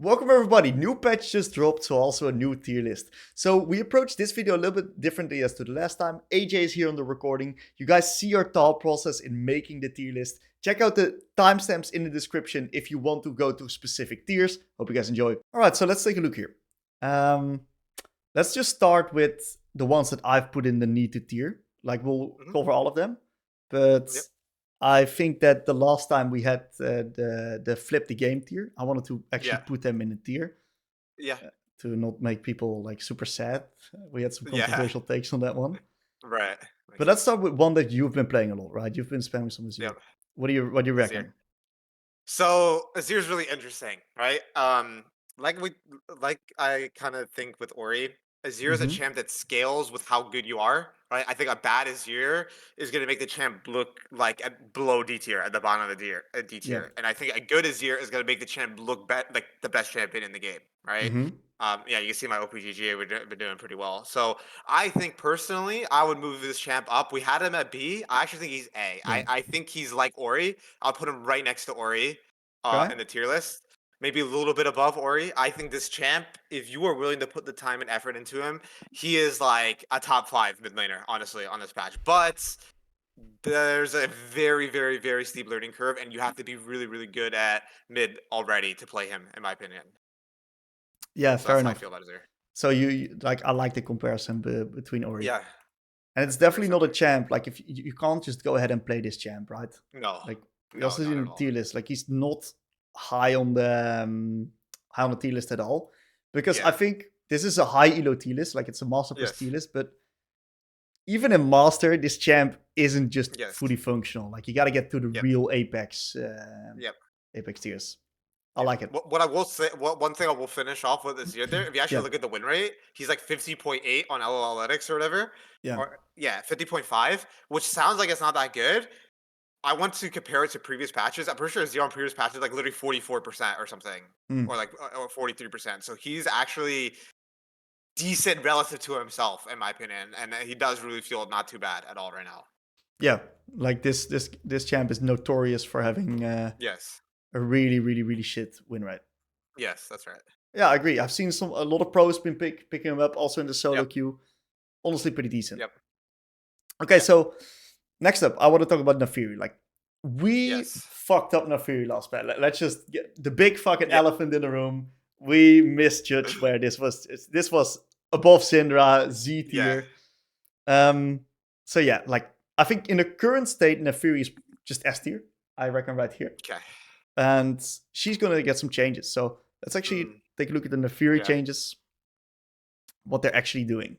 Welcome everybody, new patch just dropped, so also a new tier list. So we approached this video a little bit differently as to the last time. AJ is here on the recording. You guys see our thought process in making the tier list. Check out the timestamps in the description if you want to go to specific tiers. Hope you guys enjoy. Alright, so let's take a look here. Let's just start with the ones that I've put in the need to tier. Like we'll cover all of them. But I think that the last time we had the flip the game tier, I wanted to actually put them in a tier. Yeah. To not make people like super sad. We had some controversial takes on that one. Right. But let's start with one that you've been playing a lot, right? You've been spamming some Azir. Yep. What do you reckon? Azir. So Azir's really interesting, right? Like I kind of think with Ori, Azir is a champ that scales with how good you are, right? I think a bad Azir is going to make the champ look like below D tier, at the bottom of the D tier. And I think a good Azir is going to make the champ look like the best champion in the game, right? Yeah, you can see my OPGG, we've been doing pretty well. So I think personally, I would move this champ up. We had him at B. I actually think he's A. I think he's like Ori. I'll put him right next to Ori in the tier list. Maybe a little bit above Ori. I think this champ, if you are willing to put the time and effort into him, he is like a top 5 mid laner, honestly, on this patch. But there's a very, very, very steep learning curve, and you have to be really, really good at mid already to play him, in my opinion. Yeah, fair enough. That's how I feel about Azir. So you like, I like the comparison between Ori. Yeah. And it's definitely not a champ. Like, if you can't just go ahead and play this champ, right? No. Like, we also see in the tier list, like he's not high on the tier list at all, because I think this is a high elo tier list, like it's a master plus tier list, but even in master, this champ isn't just fully functional. Like, you got to get to the real apex apex tiers. I like it. What I will say, one thing I will finish off with is there. If you actually look at the win rate, he's like 50.8 on LOL Analytics or whatever. Or 50.5, which sounds like it's not that good. I want to compare it to previous patches. I'm pretty sure Zero on previous patches like literally 44% or something, or like or 43%. So he's actually decent relative to himself, in my opinion, and he does really feel not too bad at all right now. Yeah, like this champ is notorious for having a really, really, really shit win rate. Yes, that's right. Yeah, I agree. I've seen a lot of pros been picking him up also in the solo queue. Honestly, pretty decent. Okay, so next up, I want to talk about Naafiri. Like, we fucked up Naafiri last patch. Let's just get the big fucking elephant in the room. We misjudged where this was. This was above Syndra, Z tier. So yeah, like, I think in the current state, Naafiri is just S tier. I reckon right here. Okay. And she's gonna get some changes. So let's actually take a look at the Naafiri changes. What they're actually doing.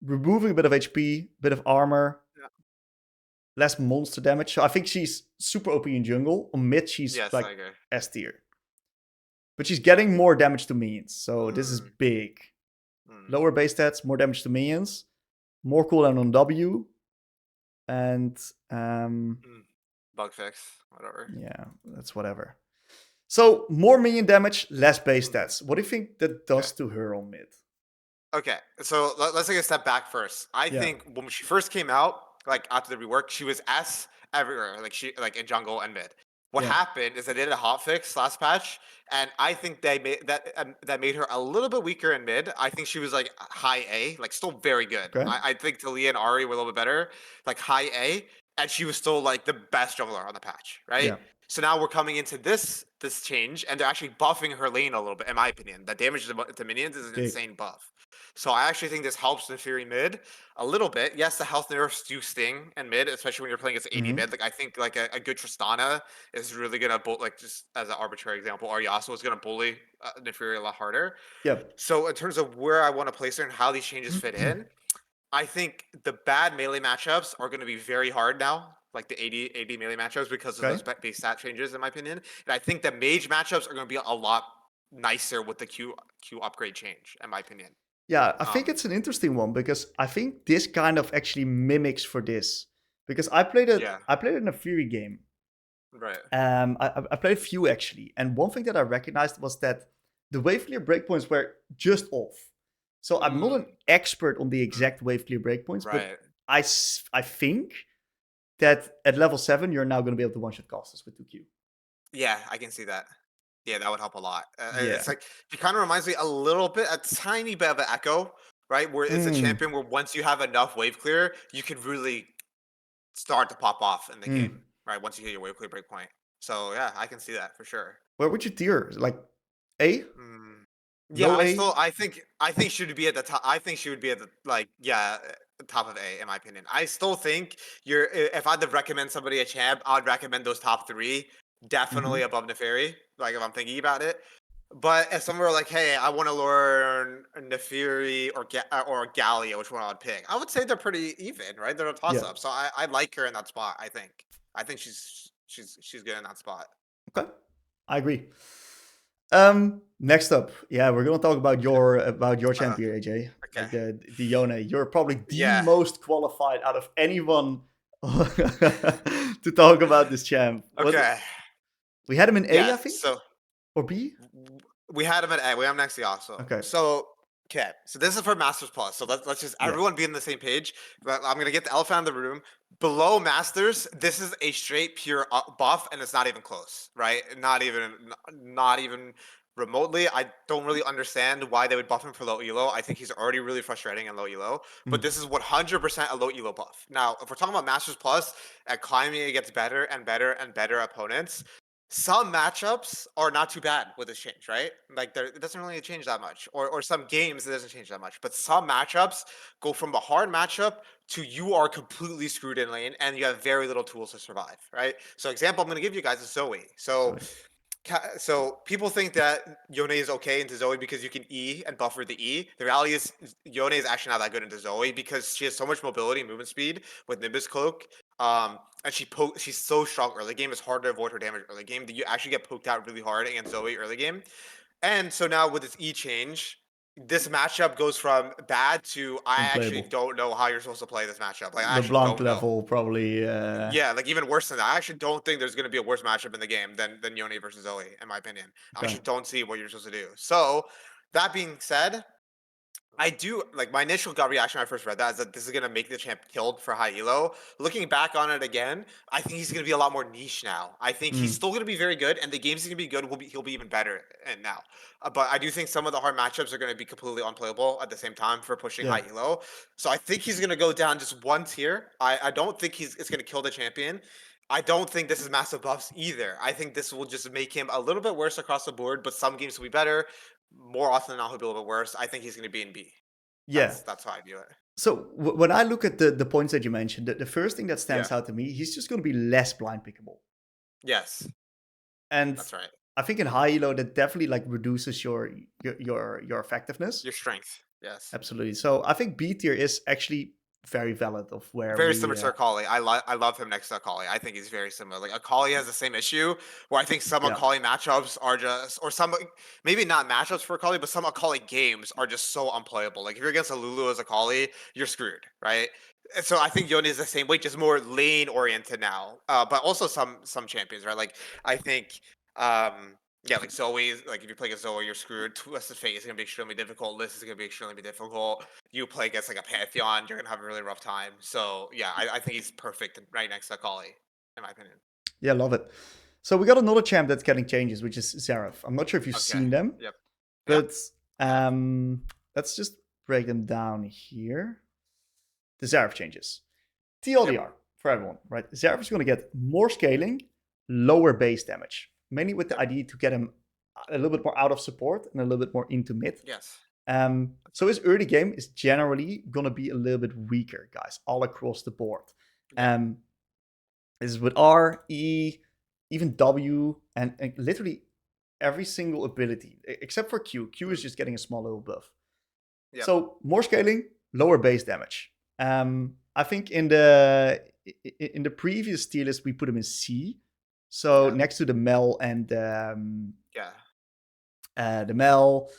Removing a bit of HP, bit of armor, less monster damage. So I think she's super OP in jungle. On mid, she's like S tier. But she's getting more damage to minions. So this is big. Lower base stats, more damage to minions, more cooldown on W, and bug fix, whatever. Yeah, that's whatever. So more minion damage, less base stats. What do you think that does to her on mid? Okay, so let's take a step back first. I think when she first came out, like after the rework, she was S everywhere, like in jungle and mid. What happened is they did a hotfix last patch, and I think they made that made her a little bit weaker in mid. I think she was like high A, like still very good. I think Talia and Ari were a little bit better, like high A, and she was still like the best jungler on the patch, right? Yeah. So now we're coming into this change, and they're actually buffing her lane a little bit, in my opinion. The damage to minions is an insane buff. So I actually think this helps Naafiri mid a little bit. Yes, the health nerfs do sting in mid, especially when you're playing against AD mid. Like, I think like a good Tristana is really gonna like, just as an arbitrary example, Yasuo is gonna bully Naafiri a lot harder. Yeah. So in terms of where I want to place her and how these changes fit in, I think the bad melee matchups are going to be very hard now, like the AD melee matchups, because of those base stat changes, in my opinion. And I think the mage matchups are going to be a lot nicer with the Q upgrade change, in my opinion. Yeah, I think it's an interesting one, because I think this kind of actually mimics for this. Because I played it in a Fury game. Right. I played a few actually, and one thing that I recognized was that the wave clear breakpoints were just off. So I'm not an expert on the exact wave clear breakpoints, but I think that at level 7 you're now going to be able to one-shot casters with 2Q. Yeah, I can see that. Yeah, that would help a lot. Yeah. It's like he kind of reminds me a little bit, a tiny bit of an Echo, right? Where it's a Mm. champion where once you have enough wave clear, you can really start to pop off in the game, Mm. right? Once you hit your wave clear breakpoint. So yeah, I can see that for sure. Where would you tier? Like A? Mm. Yeah, Low A? I think she would be at the top. I think she would be at the top of A in my opinion. I still think if I had to recommend somebody a champ, I'd recommend those top three definitely Mhm. above Naafiri. Like if I'm thinking about it. But if someone were like, "Hey, I want to learn Naafiri or Gallia, which one I'd pick?" I would say they're pretty even, right? They're a toss Yeah. up. So I like her in that spot. I think she's good in that spot. Okay. I agree. Next up, yeah, we're gonna talk about your Uh, champion, AJ. okay. Like the Yone. You're probably the Yeah. most qualified out of anyone to talk about this champ. What Okay. we had him in A, Yeah. I think, So or B. we had him at A. We have him next to also. Okay. So okay. So this is for Masters Plus. So let's just Yeah. everyone be on the same page. But I'm gonna get the elephant in the room. Below Masters, this is a straight pure buff, and it's not even close, right? Not even remotely. I don't really understand why they would buff him for low elo. I think he's already really frustrating in low elo. But Mm. this is 100% a low elo buff. Now, if we're talking about Masters Plus, at climbing it gets better and better and better opponents. Some matchups are not too bad with this change, right? Like it doesn't really change that much, or some games it doesn't change that much. But some matchups go from a hard matchup to you are completely screwed in lane and you have very little tools to survive, right? So example I'm going to give you guys is Zoe. So So people think that Yone is okay into Zoe because you can E and buffer the E. The reality is Yone is actually not that good into Zoe because she has so much mobility and movement speed with Nimbus Cloak. And she's so strong early game. It's hard to avoid her damage early game. That you actually get poked out really hard against Zoe early game. And so now with this E change, this matchup goes from bad to I actually unplayable. don't know how you're supposed to play this matchup. Like I actually LeBlanc don't know. level probably. Yeah, like even worse than that. I actually don't think there's going to be a worse matchup in the game than Yone versus Zoe, in my opinion. I Okay. actually don't see what you're supposed to do. So, that being said, I do like my initial gut reaction when I first read that is that this is gonna make the champ killed for high elo. Looking back on it again, I think he's gonna be a lot more niche now. I think he's Mm. still gonna be very good, and the games he's gonna be good he'll be even better and now. But I do think some of the hard matchups are gonna be completely unplayable at the same time for pushing Yeah. high elo. So I think he's gonna go down just one tier. I don't think it's gonna kill the champion. I don't think this is massive buffs either. I think this will just make him a little bit worse across the board, but some games will be better. More often than not, he'll be a little bit worse. I think he's going to be in B. Yeah. That's how I view it. So when I look at the points that you mentioned, the first thing that Yeah. stands out to me, he's just going to be less blind pickable. Yes, And that's right. I think in high elo that definitely like reduces your effectiveness. Your strength. Yes. Absolutely. So I think B tier is actually very valid of where Very similar we. to Akali. I love him next to Akali. I think he's very similar. Like Akali has the same issue where I think some Yeah. Akali matchups are just, or some maybe not matchups for Akali, but some Akali games are just so unplayable. Like if you're against a Lulu as Akali, you're screwed, right? And so I think Yone is the same way, just more lane oriented now. But also some champions, right? Like I think yeah, like Zoe, like if you play against Zoe, you're screwed. Twisted Fate is gonna be extremely difficult. List is gonna be extremely difficult. You play against like a Pantheon, you're gonna have a really rough time. So yeah, I think he's perfect right next to Akali, in my opinion. Yeah, love it. So we got another champ that's getting changes, which is Xerath. I'm not sure if you've Okay. seen them, Yep. Yep. but I have. let's just break them down here. The Xerath changes. Yep. TLDR for everyone, right? Xerath is going to get more scaling, lower base damage, mainly with the Yep. idea to get him a little bit more out of support and a little bit more into mid. Yes. So his early game is generally going to be a little bit weaker, guys, all across the board. Yeah. This is with R, E, even W, and literally every single ability, except for Q. Q is just getting a small little buff. Yep. So more scaling, lower base damage. I think in the previous tier list we put him in C. So Yeah. next to the Mel and Yeah. the Mel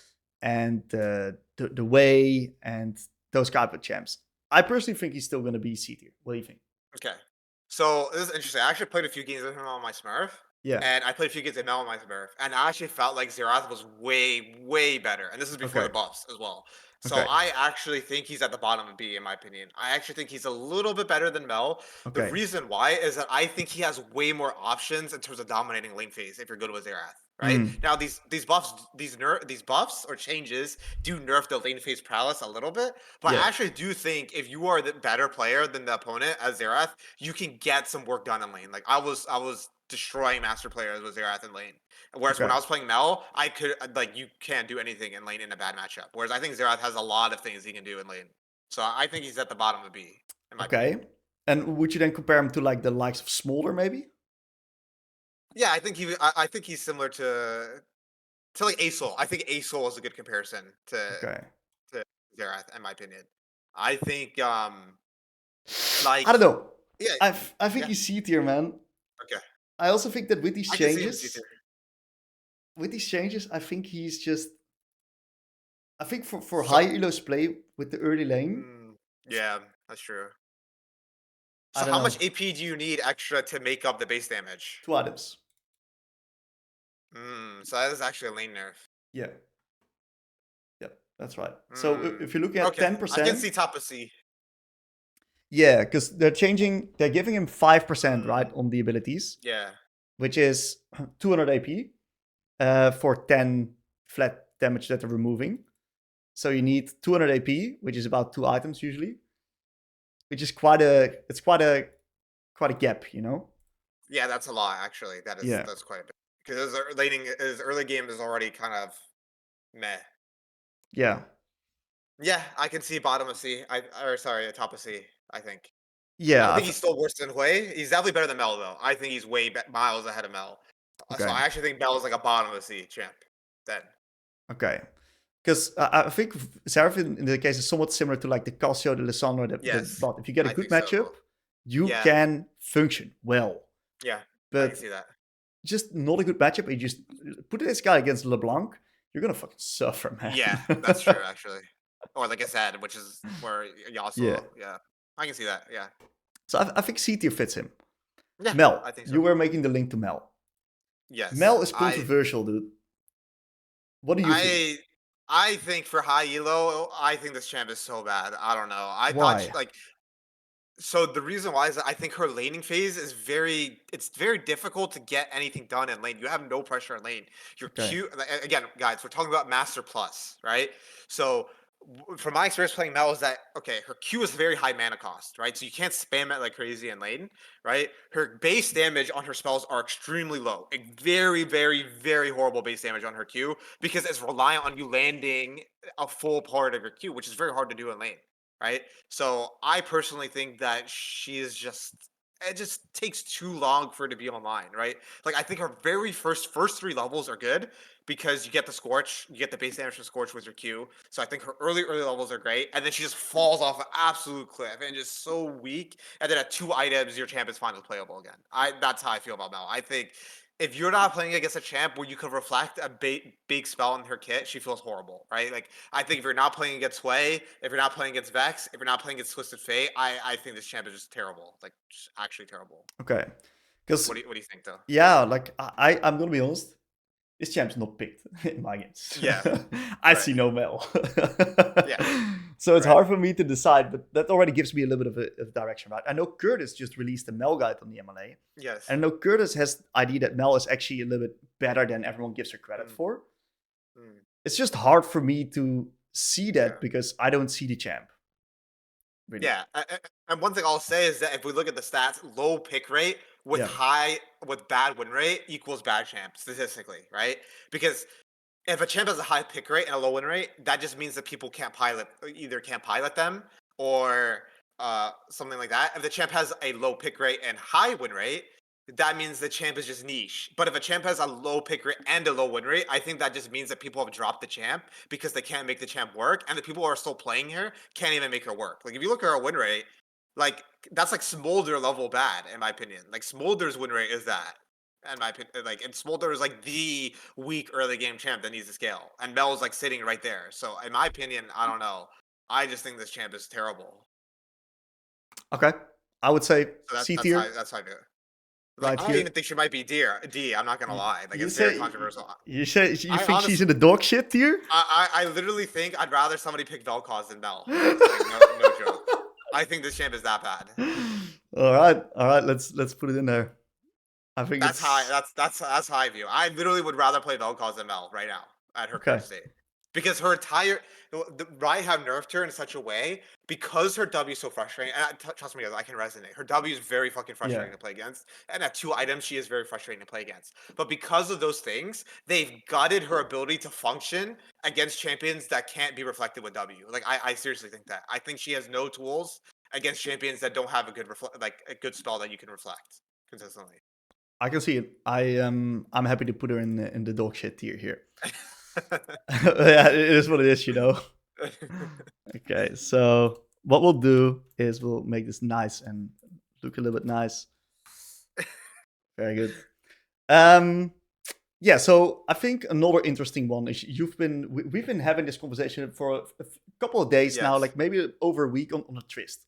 and the Way and those kind of champs. I personally think he's still going to be C tier. What do you think? Okay. So this is interesting. I actually played a few games with him on my Smurf. Yeah. And I played a few games with Mel on my Smurf. And I actually felt like Xerath was way, way better. And this is before Okay. the buffs as well. So Okay. I actually think he's at the bottom of B, in my opinion. I actually think he's a little bit better than Mel. The Okay. reason why is that I think he has way more options in terms of dominating lane phase if you're good with Xerath. right? Mm. Now these buffs or changes do nerf the lane phase prowess a little bit, but Yeah. I actually do think if you are the better player than the opponent as Xerath, you can get some work done in lane. Like I was destroying master players with Xerath in lane. Whereas when Okay. I was playing Mel, I could like you can't do anything in lane in a bad matchup. Whereas I think Xerath has a lot of things he can do in lane. So I think he's at the bottom of B, in my opinion. Okay. And would you then compare him to like the likes of Smolder, maybe? Yeah, I think he's similar to like Asol. I think Asol is a good comparison Okay. to Xerath, in my opinion. I think I like don't know. yeah, I think yeah, he's C tier, man. okay. I also think that I can see him C tier. with these changes, I think he's just. I think for So high elos play with the early lane, yeah, that's true. I So don't how know. much AP do you need extra to make up the base damage? 2 items. So that is actually a lane nerf. Yeah. Yeah. That's right. So if you look at Okay, I can 10%, see top of C. yeah, because they're giving him 5%, right, Mm, on the abilities, yeah, which is 200 AP for 10 flat damage that they're removing. So you need 200 AP, which is about 2 items usually, which is quite a gap, you know? yeah, that's a lot actually. Yeah. That's quite a bit because his early game is already kind of meh. Yeah. Yeah, I can see bottom of C. Or sorry, top of C. I think. I Yeah. don't think he's still worse than Hui. He's definitely better than Mel though. I think he's miles ahead of Mel. So Okay. I actually think Mel is like a bottom of C champ. Then Okay. Because I think Xerath in the case is somewhat similar to like the Cassio, the Lissandra, the yes, bot. If you get a I good think so. matchup, you Yeah, can function well. yeah, I can But see that. just not a good matchup, you just put this guy against LeBlanc, you're gonna fucking suffer, Yeah, man. that's true actually. Or like I said, which is where Yeah. Yasuo. Yeah, I can see that. Yeah, So I think C tier fits him. yeah, Mel, I think so. you were making the link to Mel. Yes, Mel is controversial, dude. What do you think? I I think for high elo, I think this champ is so bad. I don't know. I thought Why? like so the reason why is that I think her laning phase is it's very difficult to get anything done in lane. You have no pressure in lane. Your Okay. Q again, guys, we're talking about Master Plus, right? So from my experience playing Mel is that okay, her Q is very high mana cost, right? So you can't spam it like crazy in lane, right? Her base damage on her spells are extremely low. A very, very, very horrible base damage on her Q because it's reliant on you landing a full part of your Q, which is very hard to do in lane, right? So I personally think that she is just it just takes too long for her to be online, right? Like I think her very first 3 levels are good because you get the scorch, you get the base damage from scorch with your Q. So I think her early levels are great, and then she just falls off an absolute cliff and just so weak. And then at 2 items, your champ is finally playable again. That's how I feel about Mel. I think if you're not playing against a champ where you can reflect a big spell in her kit, she feels horrible, right? Like I think if you're not playing against Sway, if you're not playing against Vex, if you're not playing against Twisted Fate, I think this champ is just terrible, like just actually terrible. Okay. Because What do you think though? yeah, like I'm gonna be honest. This champ's not picked in my games. Yeah, I right. see no Mel. Yeah, So it's right. hard for me to decide, but that already gives me a little bit of direction, right? I know Curtis just released a Mel guide on the MLA. Yes. And I know Curtis has idea that Mel is actually a little bit better than everyone gives her credit Mm, for. mm, It's just hard for me to see that okay. because I don't see the champ. Really. Yeah, and one thing I'll say is that if we look at the stats, low pick rate Yeah. with bad win rate equals bad champ statistically, right? Because if a champ has a high pick rate and a low win rate, that just means that people can't pilot them or something like that. If the champ has a low pick rate and high win rate, that means the champ is just niche. But if a champ has a low pick rate and a low win rate, I think that just means that people have dropped the champ because they can't make the champ work, and the people who are still playing her can't even make her work. Like if you look at her win rate, like that's like Smolder level bad in my opinion. Like Smolder's win rate is that. And my opinion, like, and Smolder is like the weak early game champ that needs to scale, and Mel's like sitting right there. So, in my opinion, I don't know. I just think this champ is terrible. Okay. I would say So C tier that's how I do it. Like, right I don't here. even think she might be D. I'm not gonna lie. Like, You it's very say controversial. you I think she's honestly, in the dog shit tier? I literally think I'd rather somebody pick Vel'Koz than Mel. Like, no joke. I think this champ is that bad. All right. Let's put it in there. I think That's how it's that's how I view. I literally would rather play Vel'Koz than Mel right now at her okay. current state. Because her entire Riot have nerfed her in such a way because her W is so frustrating. And trust me, guys, I can resonate. Her W is very fucking Yeah. frustrating to play against, and at 2 items, she is very frustrating to play against. But because of those things, they've gutted her ability to function against champions that can't be reflected with W. Like I seriously think that. I think she has no tools against champions that don't have a good a good spell that you can reflect consistently. I can see it. I'm happy to put her in the dog shit tier here. Yeah, it is what it is, you know. Okay, so what we'll do is we'll make this nice and look a little bit nice. Very good. Yeah, so I think another interesting one is we've been having this conversation for a couple of days now, Yes. like maybe over a week on a Trist.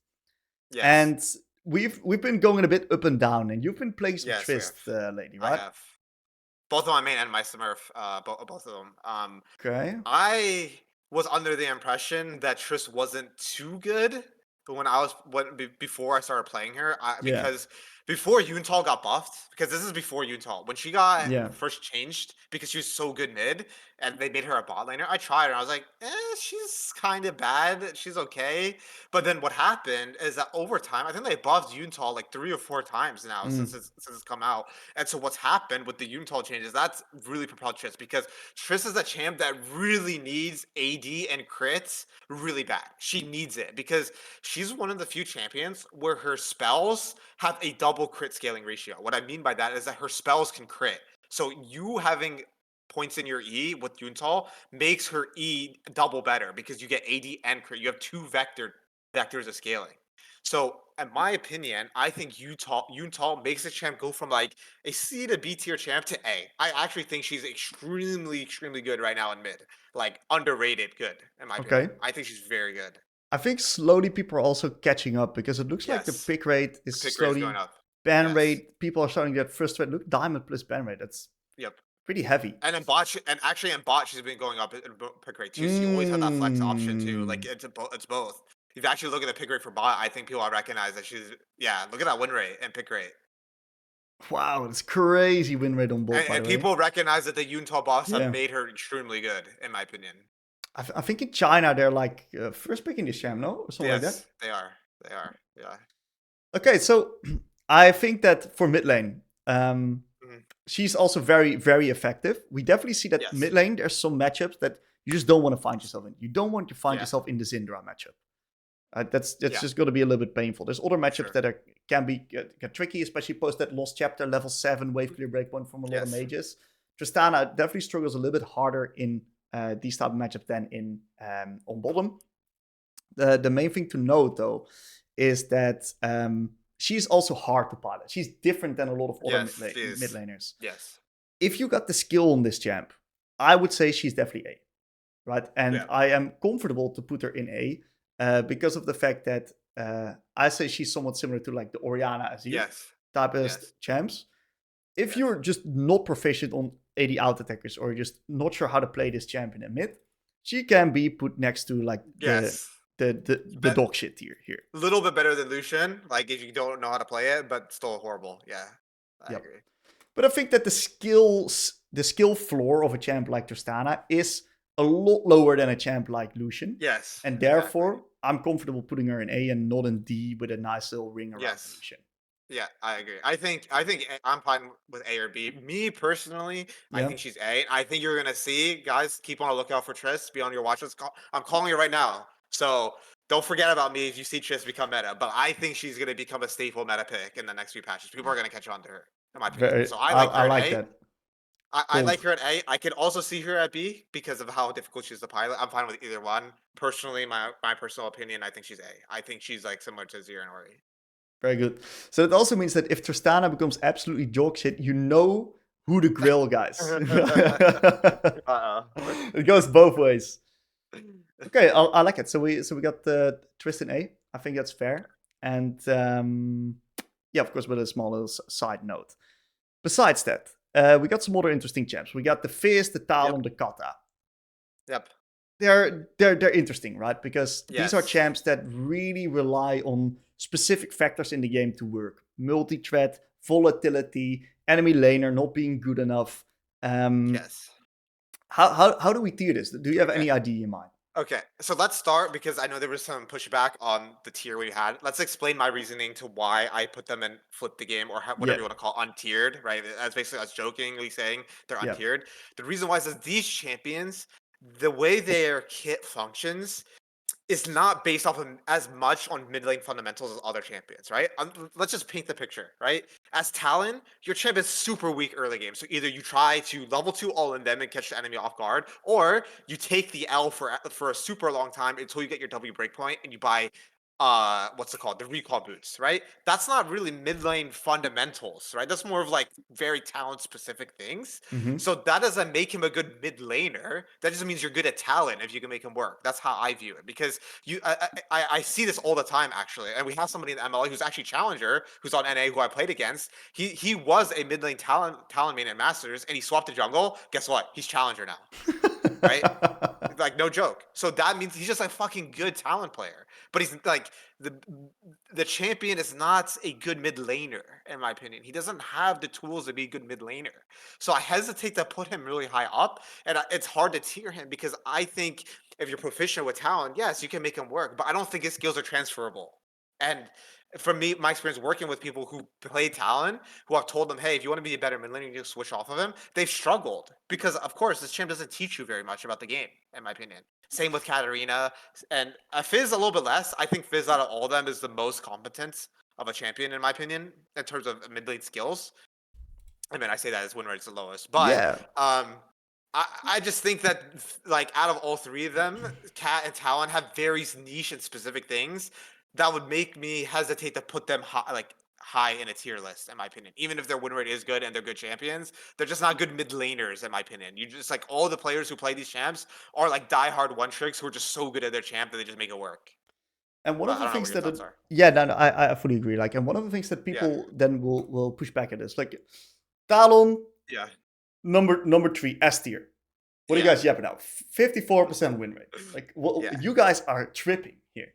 Yes. And we've been going a bit up and down, and you've been playing some Yes, Trist lately, I right? have. Both on my main and my Smurf, both of them. Okay. I was under the impression that Triss wasn't too good, but before I started playing her, Yeah. because before Yuntal got buffed, because this is before Yuntal, when she got Yeah. first changed, because she was so good mid, and they made her a bot laner, I tried her, and I was like, she's kind of bad, she's okay. But then what happened is that over time, I think they buffed Yuntal like 3 or 4 times now since it's come out. And so what's happened with the Yuntal changes, that's really propelled Triss, because Triss is a champ that really needs AD and crits really bad. She needs it because she's one of the few champions where her spells have a double crit scaling ratio. What I mean by that is that her spells can crit. So you having points in your E with Yuntal makes her E double better because you get AD and crit. You have two vectors of scaling. So, in my opinion, I think Yuntal makes the champ go from like a C to B tier champ to A. I actually think she's extremely good right now in mid. Like underrated good, in my opinion. Okay. I think she's very good. I think slowly people are also catching up because it looks like the Yes. pick rate The is pick rate is going slowly up. ban Yes. rate. People are starting to get frustrated. Look, diamond plus ban rate. That's Yep. pretty heavy. And in bot, she's been going up in pick rate too. So you always have that flex option too. Like Mm. it's both. If you actually look at the pick rate for bot, I think people will recognize that look at that win rate and pick rate. Wow, it's crazy win rate on bot, And, by and the way. people recognize that the Yuntal buffs have Yeah. made her extremely good, in my opinion. I think in China they're like first picking this champ, no? Or something like that. They are. They are. Yeah. Okay, so I think that for mid lane, Mhm. she's also very, very effective. We definitely see that Yes. mid lane, there's some matchups that you just don't want to find yourself in. You don't want to find Yeah. yourself in the Syndra matchup. That's Yeah. just going to be a little bit painful. There's other matchups Sure. that can be get tricky, especially post that lost chapter level 7 wave clear breakpoint from a lot of Yes. mages. Tristana definitely struggles a little bit harder in these type of matchups than in on bottom. The main thing to note though is that she's also hard to pilot. She's different than a lot of other mid laners. Yes. If you got the skill on this champ, I would say she's definitely A, right? And Yeah. I am comfortable to put her in A because of the fact that I say she's somewhat similar to like the Orianna Azir typist champs. If you're just not proficient on AD out attackers or just not sure how to play this champion in mid, she can be put next to like the dog shit tier here. A little bit better than Lucian, like if you don't know how to play it, but still horrible. Yeah, I agree. But I think that the skill floor of a champ like Tristana is a lot lower than a champ like Lucian. Yes. And therefore, I'm comfortable putting her in A and not in D with a nice little ring around Lucian. Yeah, I agree. I think I'm fine with A or B. Me personally, I think she's A. I think you're gonna see, guys, keep on a lookout for Triss. Be on your watch list. I'm calling it right now. So don't forget about me if you see Triss become meta. But I think she's gonna become a staple meta pick in the next few patches. People are gonna catch on to her, in my opinion. So I like her I at like A. that. I like her at A. I could also see her at B because of how difficult she is to pilot. I'm fine with either one. Personally, my personal opinion, I think she's A. I think she's like similar to Azir and Ori. Very good. So it also means that if Tristana becomes absolutely dog shit, you know who the grill guys. It goes both ways. Okay, I like it. So we got the Tristan A. I think that's fair. And yeah, of course, with a small little side note. Besides that, we got some other interesting champs. We got the Fizz, the Talon, the Kata. Yep. They're interesting, right? Because these are champs that really rely on specific factors in the game to work. Multi-threat, volatility, enemy laner not being good enough. Yes. How do we tier this? Do you have Okay. any idea in mind? Okay, so let's start because I know there was some pushback on the tier we had. Let's explain my reasoning to why I put them and flip the game, or Yeah, whatever you want to call untiered, right? That's basically us jokingly saying they're yeah. untiered. The reason why is that these champions, the way their kit functions, is not based off of as much on mid lane fundamentals as other champions, right? Let's just paint the picture, right? As Talon, your champ is super weak early game. So either you try to level 2 all in them and catch the enemy off guard, or you take the L for a super long time until you get your W breakpoint and you buy what's it called? The recall boots, right? That's not really mid lane fundamentals, right? That's more of like very talent specific things. Mm-hmm. So that doesn't make him a good mid laner. That just means you're good at talent if you can make him work. That's how I view it because I see this all the time actually, and we have somebody in the MLA who's actually challenger, who's on NA, who I played against. He was a mid lane talent main at Masters, and he swapped to jungle. Guess what? He's challenger now, right? Like no joke. So that means he's just a fucking good talent player. But he's like the the champion is not a good mid laner, in my opinion. He doesn't have the tools to be a good mid laner. So I hesitate to put him really high up, and it's hard to tier him because I think if you're proficient with talent, yes, you can make him work. But I don't think his skills are transferable. And for me, my experience working with people who play Talon, who I've told them, hey, if you want to be a better mid laner, you just switch off of him. They've struggled because, of course, this champ doesn't teach you very much about the game, in my opinion. Same with Katarina and Fizz a little bit less. I think Fizz out of all of them is the most competent of a champion, in my opinion, in terms of mid lane skills. I mean, I say that as win rate's the lowest, but Yeah. I just think that like out of all three of them, Cat and Talon have very niche and specific things that would make me hesitate to put them high in a tier list, in my opinion. Even if their win rate is good and they're good champions, they're just not good mid laners, in my opinion. You just like all the players who play these champs are like diehard one tricks who are just so good at their champ that they just make it work. And one But of I the don't know what things your that thoughts are. yeah, no, no, I fully agree. Like, and one of the things that Yeah, people then will push back at is like Talon yeah, number 3 S tier. What are you yeah, guys yapping out? 54% win rate. Like, well, yeah. you guys are tripping here.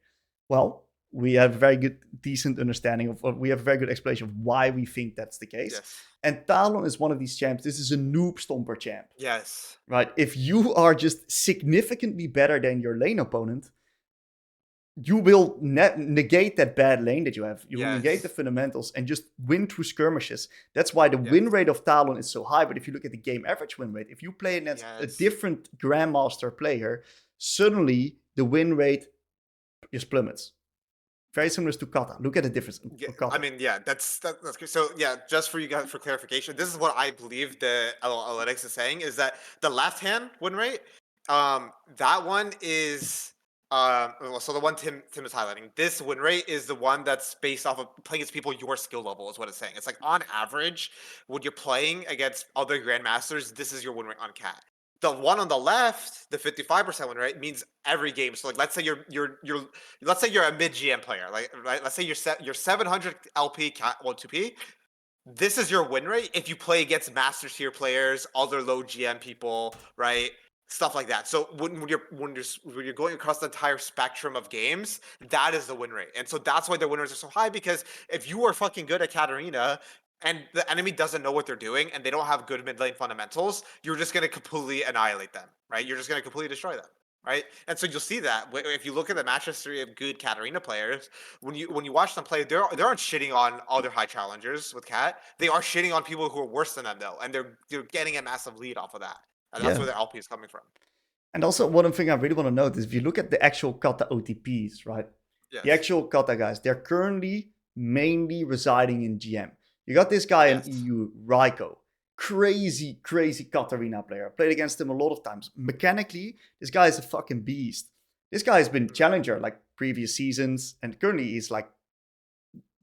Well, we have a very good, decent understanding of, we have a very good explanation of why we think that's the case. Yes, And Talon is one of these champs. This is a noob stomper champ, yes, right? If you are just significantly better than your lane opponent, you will negate that bad lane that you have. You will negate the yes, fundamentals and just win through skirmishes. That's why the win yes, rate of Talon is so high. But if you look at the game average win rate, if you play against a yes. different Grandmaster player, suddenly the win rate just plummets. Very similar to Kata. Look at the difference Yeah, of I Kata. mean, yeah, that's good. So yeah, just for you guys for clarification, this is what I believe the analytics is saying is that the left hand win rate, that one is well, so the one Tim is highlighting, this win rate is the one that's based off of playing against people your skill level is what it's saying. It's like on average, when you're playing against other grandmasters, this is your win rate on cat. The one on the left, the 55% win rate, means every game. So like, let's say let's say you're a mid GM player, like right? Let's say you're 700 LP cat 2P. This is your win rate if you play against master tier players, other low GM people, right? Stuff like that. So when you're going across the entire spectrum of games, that is the win rate, and so that's why the win rates are so high. Because if you are fucking good at Katarina and the enemy doesn't know what they're doing and they don't have good mid lane fundamentals, you're just gonna completely annihilate them, right? You're just gonna completely destroy them, right? And so you'll see that if you look at the match history of good Katarina players, when you watch them play, they aren't shitting on other high challengers with Cat. They are shitting on people who are worse than them though, and they're getting a massive lead off of that, and that's Yeah. where their LP is coming from. And also, one thing I really want to note is if you look at the actual Kata OTPs, right? The Yes. actual Kata guys, they're currently mainly residing in GM. You got this guy in Yes. EU, Raiko. Crazy, crazy Katarina player. I played against him a lot of times. Mechanically, this guy is a fucking beast. This guy has been challenger like previous seasons, and currently he's like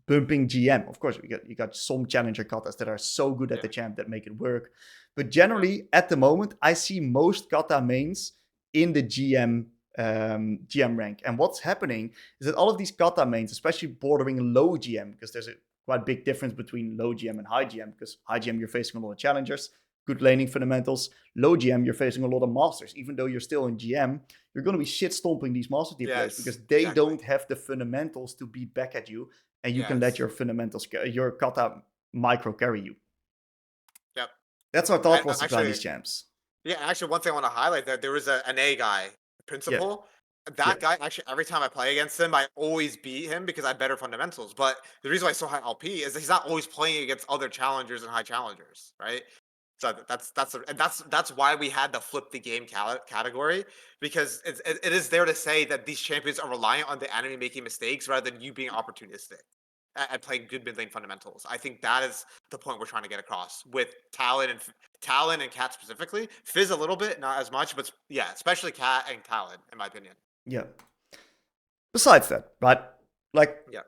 bumping GM. Of course, you got some challenger katas that are so good at the champ that make it work. But generally, at the moment, I see most kata mains in the GM rank. And what's happening is that all of these kata mains, especially bordering low GM, because there's a quite big difference between low GM and high GM, because high GM you're facing a lot of challengers, good laning fundamentals. Low GM you're facing a lot of masters. Even though you're still in GM, you're going to be shit stomping these master tier players because they don't have the fundamentals to beat back at you, and you can let your fundamentals, your kata micro carry you. That's our thought And process behind actually, these champs. yeah, actually, one thing I want to highlight that there was an A guy, Yeah, principal. yeah, That guy, actually, every time I play against him, I always beat him because I have better fundamentals. But the reason why he's so high LP is that he's not always playing against other challengers and high challengers, right? So that's why we had the flip the game category, because it is there to say that these champions are reliant on the enemy making mistakes rather than you being opportunistic at playing good mid lane fundamentals. I think that is the point we're trying to get across with Talon and Cat specifically. Fizz a little bit, not as much, but yeah, especially Cat and Talon, in my opinion. yeah. Besides that, right? Like, Yeah.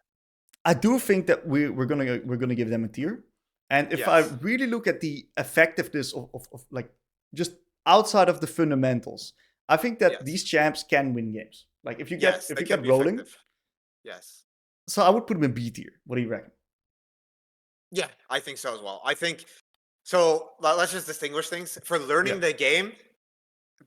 I do think that we're gonna give them a tier. And if I Yes. really look at the effectiveness of like just outside of the fundamentals, I think that these Yes. champs can win games. Like if you get Yes. if They you can get be rolling, effective. Yes. so I would put them in B tier. What do you reckon? Yeah, I think so as well. I think so. Let's just distinguish things. For Yeah, learning the game,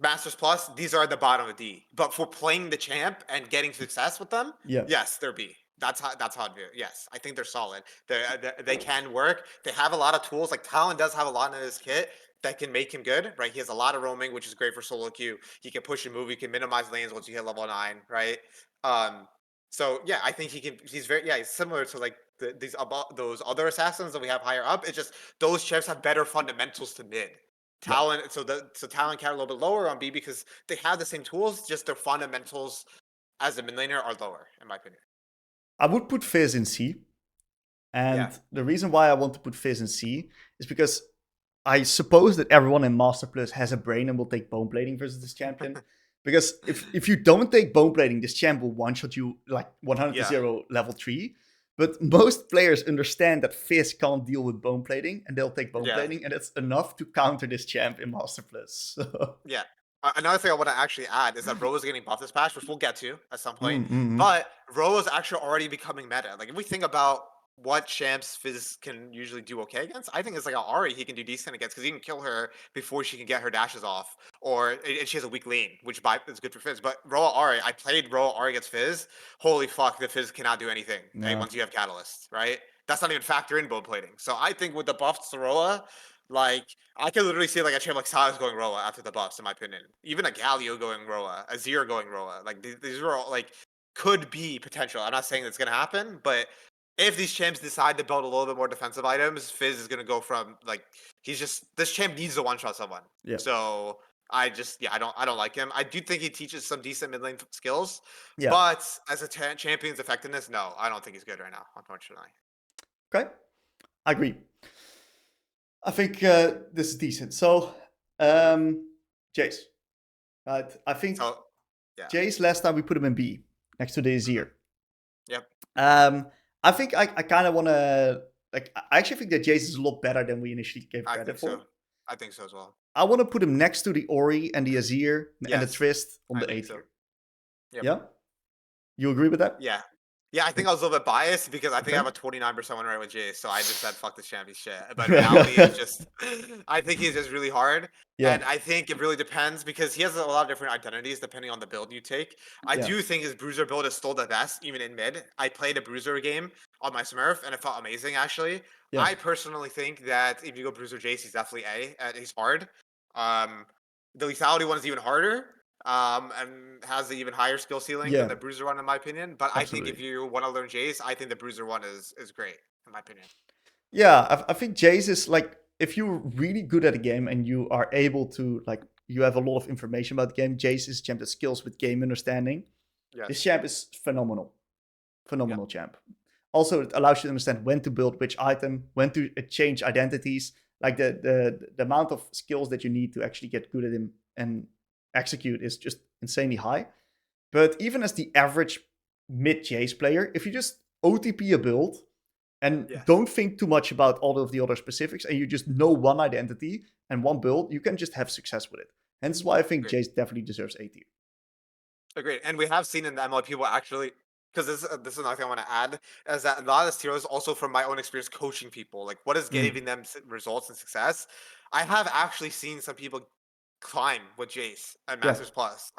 Masters Plus, these are at the bottom of D. But for playing the champ and getting success with them, yeah, yes, they're B. That's how I do it. Yes, I think they're solid. They can work. They have a lot of tools. Like Talon does have a lot in his kit that can make him good, right? He has a lot of roaming, which is great for solo queue. He can push and move. He can minimize lanes once you hit level 9, right? Um, so yeah, I think he can. He's very yeah. He's similar to like those other assassins that we have higher up. It's just those champs have better fundamentals to mid. yeah. Talon Cat a little bit lower on B because they have the same tools, just their fundamentals as a mid laner are lower, in my opinion. I would put Fizz in C. Yeah. And the reason why I want to put Fizz in C is because I suppose that everyone in Master Plus has a brain and will take bone plating versus this champion. Because if you don't take bone plating, this champ will one shot you like 100 to Yeah. 0 level 3. But most players understand that Fizz can't deal with bone plating and they'll take bone Yeah. plating, and it's enough to counter this champ in Master Plus. So, Yeah. Another thing I want to actually add is that Roa's getting buffed this patch, which we'll get to at some point. mm-hmm. But Roa's actually already becoming meta. Like if we think about what champs Fizz can usually do okay against, I think it's like Ari he can do decent against because he can kill her before she can get her dashes off, and she has a weak lane, which is good for Fizz. But Roa Ari, I played Roa Ari against Fizz. Holy fuck, the Fizz cannot do anything No. once you have Catalyst, right? That's not even factor in bone plating. So I think with the buffs to Roa, like I can literally see like a champ like Silas going Roa after the buffs, in my opinion. Even a Galio going Roa, Azir going Roa. Like these are all like could be potential. I'm not saying it's gonna happen, but if these champs decide to build a little bit more defensive items, Fizz is gonna go from like he's just this champ needs to one shot someone. Yeah. So I don't like him. I do think he teaches some decent mid lane skills, Yeah. but as a champion's effectiveness, no, I don't think he's good right now, unfortunately. Okay. I agree. I think this is decent. So, Jayce. Right. I think So yeah. Jayce, last time we put him in B next to the Mhm. Azir. Yep. I think I kind of want to, like, I actually think that Jayce is a lot better than we initially gave I credit think for. so. I think so as well. I want to put him next to the Ori and the Azir and the Yes, Trist on I the A think so. tier. Yep. Yeah? You agree with that? Yeah. Yeah, I think I was a little bit biased because I think I Okay. have a 29% win rate with Jayce, so I just said fuck this champion shit. But reality is just I think he's just really hard. Yeah. And I think it really depends because he has a lot of different identities depending on the build you take. I Yeah. do think his bruiser build is still the best, even in mid. I played a bruiser game on my Smurf and it felt amazing actually. Yeah. I personally think that if you go bruiser Jayce, he's definitely A. He's hard. Um the lethality one is even harder and has the even higher skill ceiling than Yeah. the Bruiser one, in my opinion. But I think if Absolutely. you want to learn Jayce, I think the Bruiser one is great, in my opinion. Yeah. I think Jayce is like, if you're really good at a game and you are able to, like, you have a lot of information about the game, Jayce is a champ that skills with game understanding. This Yes. champ is phenomenal. Yeah. Phenomenal champ. Also, it allows you to understand when to build which item, when to change identities. Like the amount of skills that you need to actually get good at him and execute is just insanely high. But even as the average mid Jayce player, if you just OTP a build and Yes. don't think too much about all of the other specifics, and you just know one identity and one build, you can just have success with it. Hence why I think Agreed. Jayce definitely deserves A tier. Agreed. And we have seen in the MLB people actually, because this is another thing I want to add, is that a lot of this tier is also from my own experience coaching people. Like, what is Mm. giving them results and success? I have actually seen some people climb with Jayce and Yeah, Masters Plus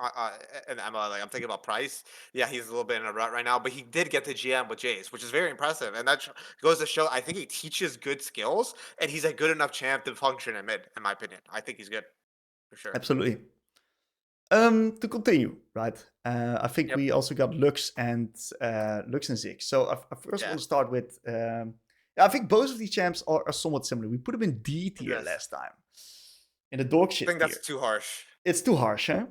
and Emma. Like I'm thinking about Price. Yeah, he's a little bit in a rut right now, but he did get the GM with Jayce, which is very impressive. And that goes to show I think he teaches good skills, and he's a good enough champ to function in mid, in my opinion. I think he's good for sure. absolutely. To continue, right? I think Yep. we also got Lux and Ziggs. So I first Yeah. want to start with. I think both of these champs are somewhat similar. We put them in D tier Yes. last time, in the dog I shit think tier. that's too harsh. It's too harsh, huh?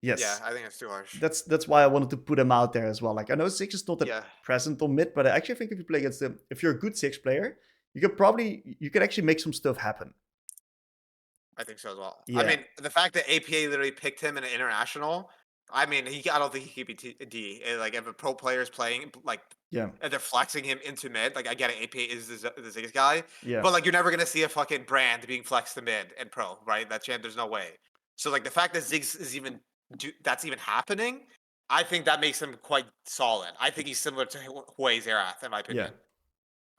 Yeah, Yes, I think it's too harsh. that's why I wanted to put them out there as well. Like I know Ziggs is not that Yeah, present on mid, but I actually think if you play against them, if you're a good Ziggs player, you could actually make some stuff happen. I think so as well. I Yeah, mean, the fact that APA literally picked him in an international, I mean, I don't think he could be D. Like, if a pro player is playing, like, yeah, and they're flexing him into mid, like, I get it, APA is the biggest guy, yeah, but, like, you're never going to see a fucking brand being flexed to mid and pro, right? That champ, there's no way. So, like, the fact that Ziggs is even, that's even happening, I think that makes him quite solid. I think he's similar to Huey Xerath, in my yeah. opinion.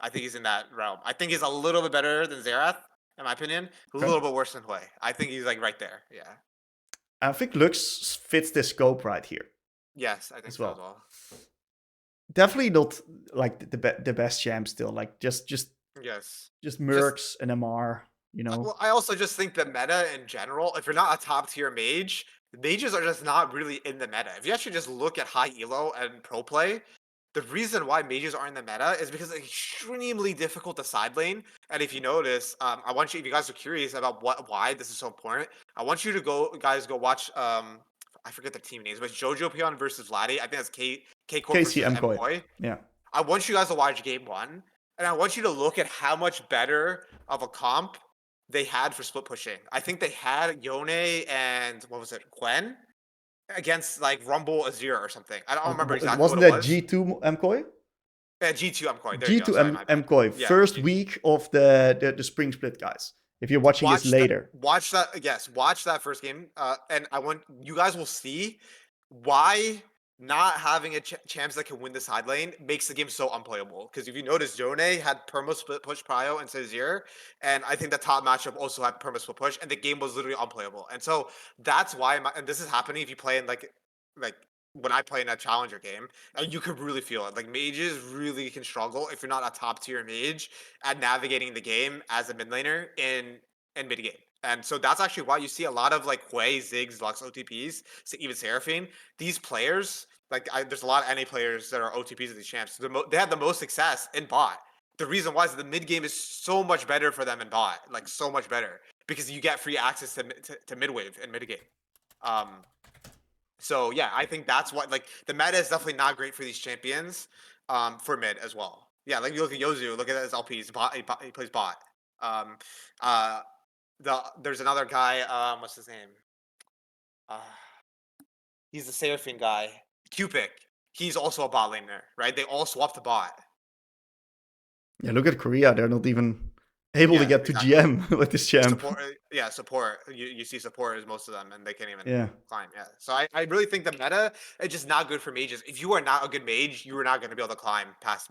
I think he's in that realm. I think he's a little bit better than Xerath, in my opinion. A Okay. little bit worse than Hui. I think he's like right there. Yeah. I think Lux fits the scope right here Yes, I think as so as well. well. Definitely not like the best champ still. Like just Yes. Just mercs and MR. You know. well, I also just think the meta in general, if you're not a top tier mage, mages are just not really in the meta. If you actually just look at high elo and pro play, the reason why mages are in the meta is because it's extremely difficult to side lane. And if you notice, I want you, if you guys are curious about why this is so important, I want you to go watch. I forget the team names, but it's Jojo Pion versus Vladdy. I think that's K Corp Casey versus MCoy. MCoy. Yeah. I want you guys to watch game one, and I want you to look at how much better of a comp they had for split pushing. I think they had Yone and what was it, Gwen against like Rumble Azir or something. I don't remember exactly what Wasn't it that was. G2 MCoy? G2 MCoy. There you go. G2 Sorry, my bad. MCoy. Yeah. First week of the spring split, guys. If you're watching this later. Watch that. Yes, watch that first game. And I want you guys will see why not having a champs that can win the side lane makes the game so unplayable. Because if you notice, Yone had perma split push prio and Azir, and I think the top matchup also had perma split push, and the game was literally unplayable. And so that's why, and this is happening if you play in like when I play in a challenger game, and you could really feel it. Like mages really can struggle if you're not a top tier mage at navigating the game as a mid laner in mid game. And so that's actually why you see a lot of like Hui, Ziggs, Lux OTPs, so even Seraphine. These players, there's a lot of NA players that are OTPs of these champs. They have the most success in bot. The reason why is the mid game is so much better for them in bot, like so much better because you get free access to mid wave and mid game. So yeah, I think that's what like the meta is definitely not great for these champions for mid as well. Yeah, like you look at Yozu, look at his LPs, he plays bot. Um, uh, there's another guy. What's his name? Uh, he's the Seraphine guy. Cupid. He's also a bot laner, right? They all swapped the bot. Yeah, look at Korea. They're not even able to Yeah, get to exactly. GM with this champ. Support, yeah, support. You see support is most of them, and they can't even Yeah. climb. Yeah, so I really think the meta is just not good for mages. If you are not a good mage, you are not going to be able to climb past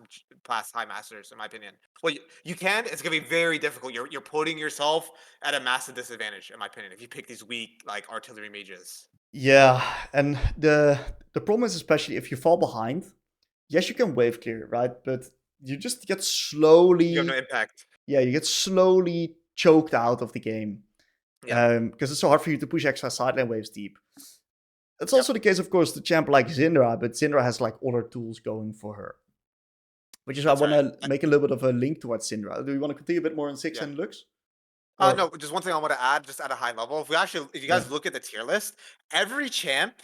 high masters, in my opinion. Well, you can. It's going to be very difficult. You're putting yourself at a massive disadvantage, in my opinion, if you pick these weak like artillery mages. Yeah, and the problem is especially if you fall behind. Yes, you can wave clear, right? But you just get You have no slowly. impact. Yeah, you get slowly choked out of the game Yeah. because it's so hard for you to push extra sideline waves deep. It's Yep. also the case, of course, the champ like Syndra, but Syndra has like other tools going for her. Which is why I That's want right. to make a little bit of a link towards Syndra. Do you want to continue a bit more on Six Yeah. and Lux? Or No, just one thing I want to add, just at a high level. If you yeah, guys look at the tier list, every champ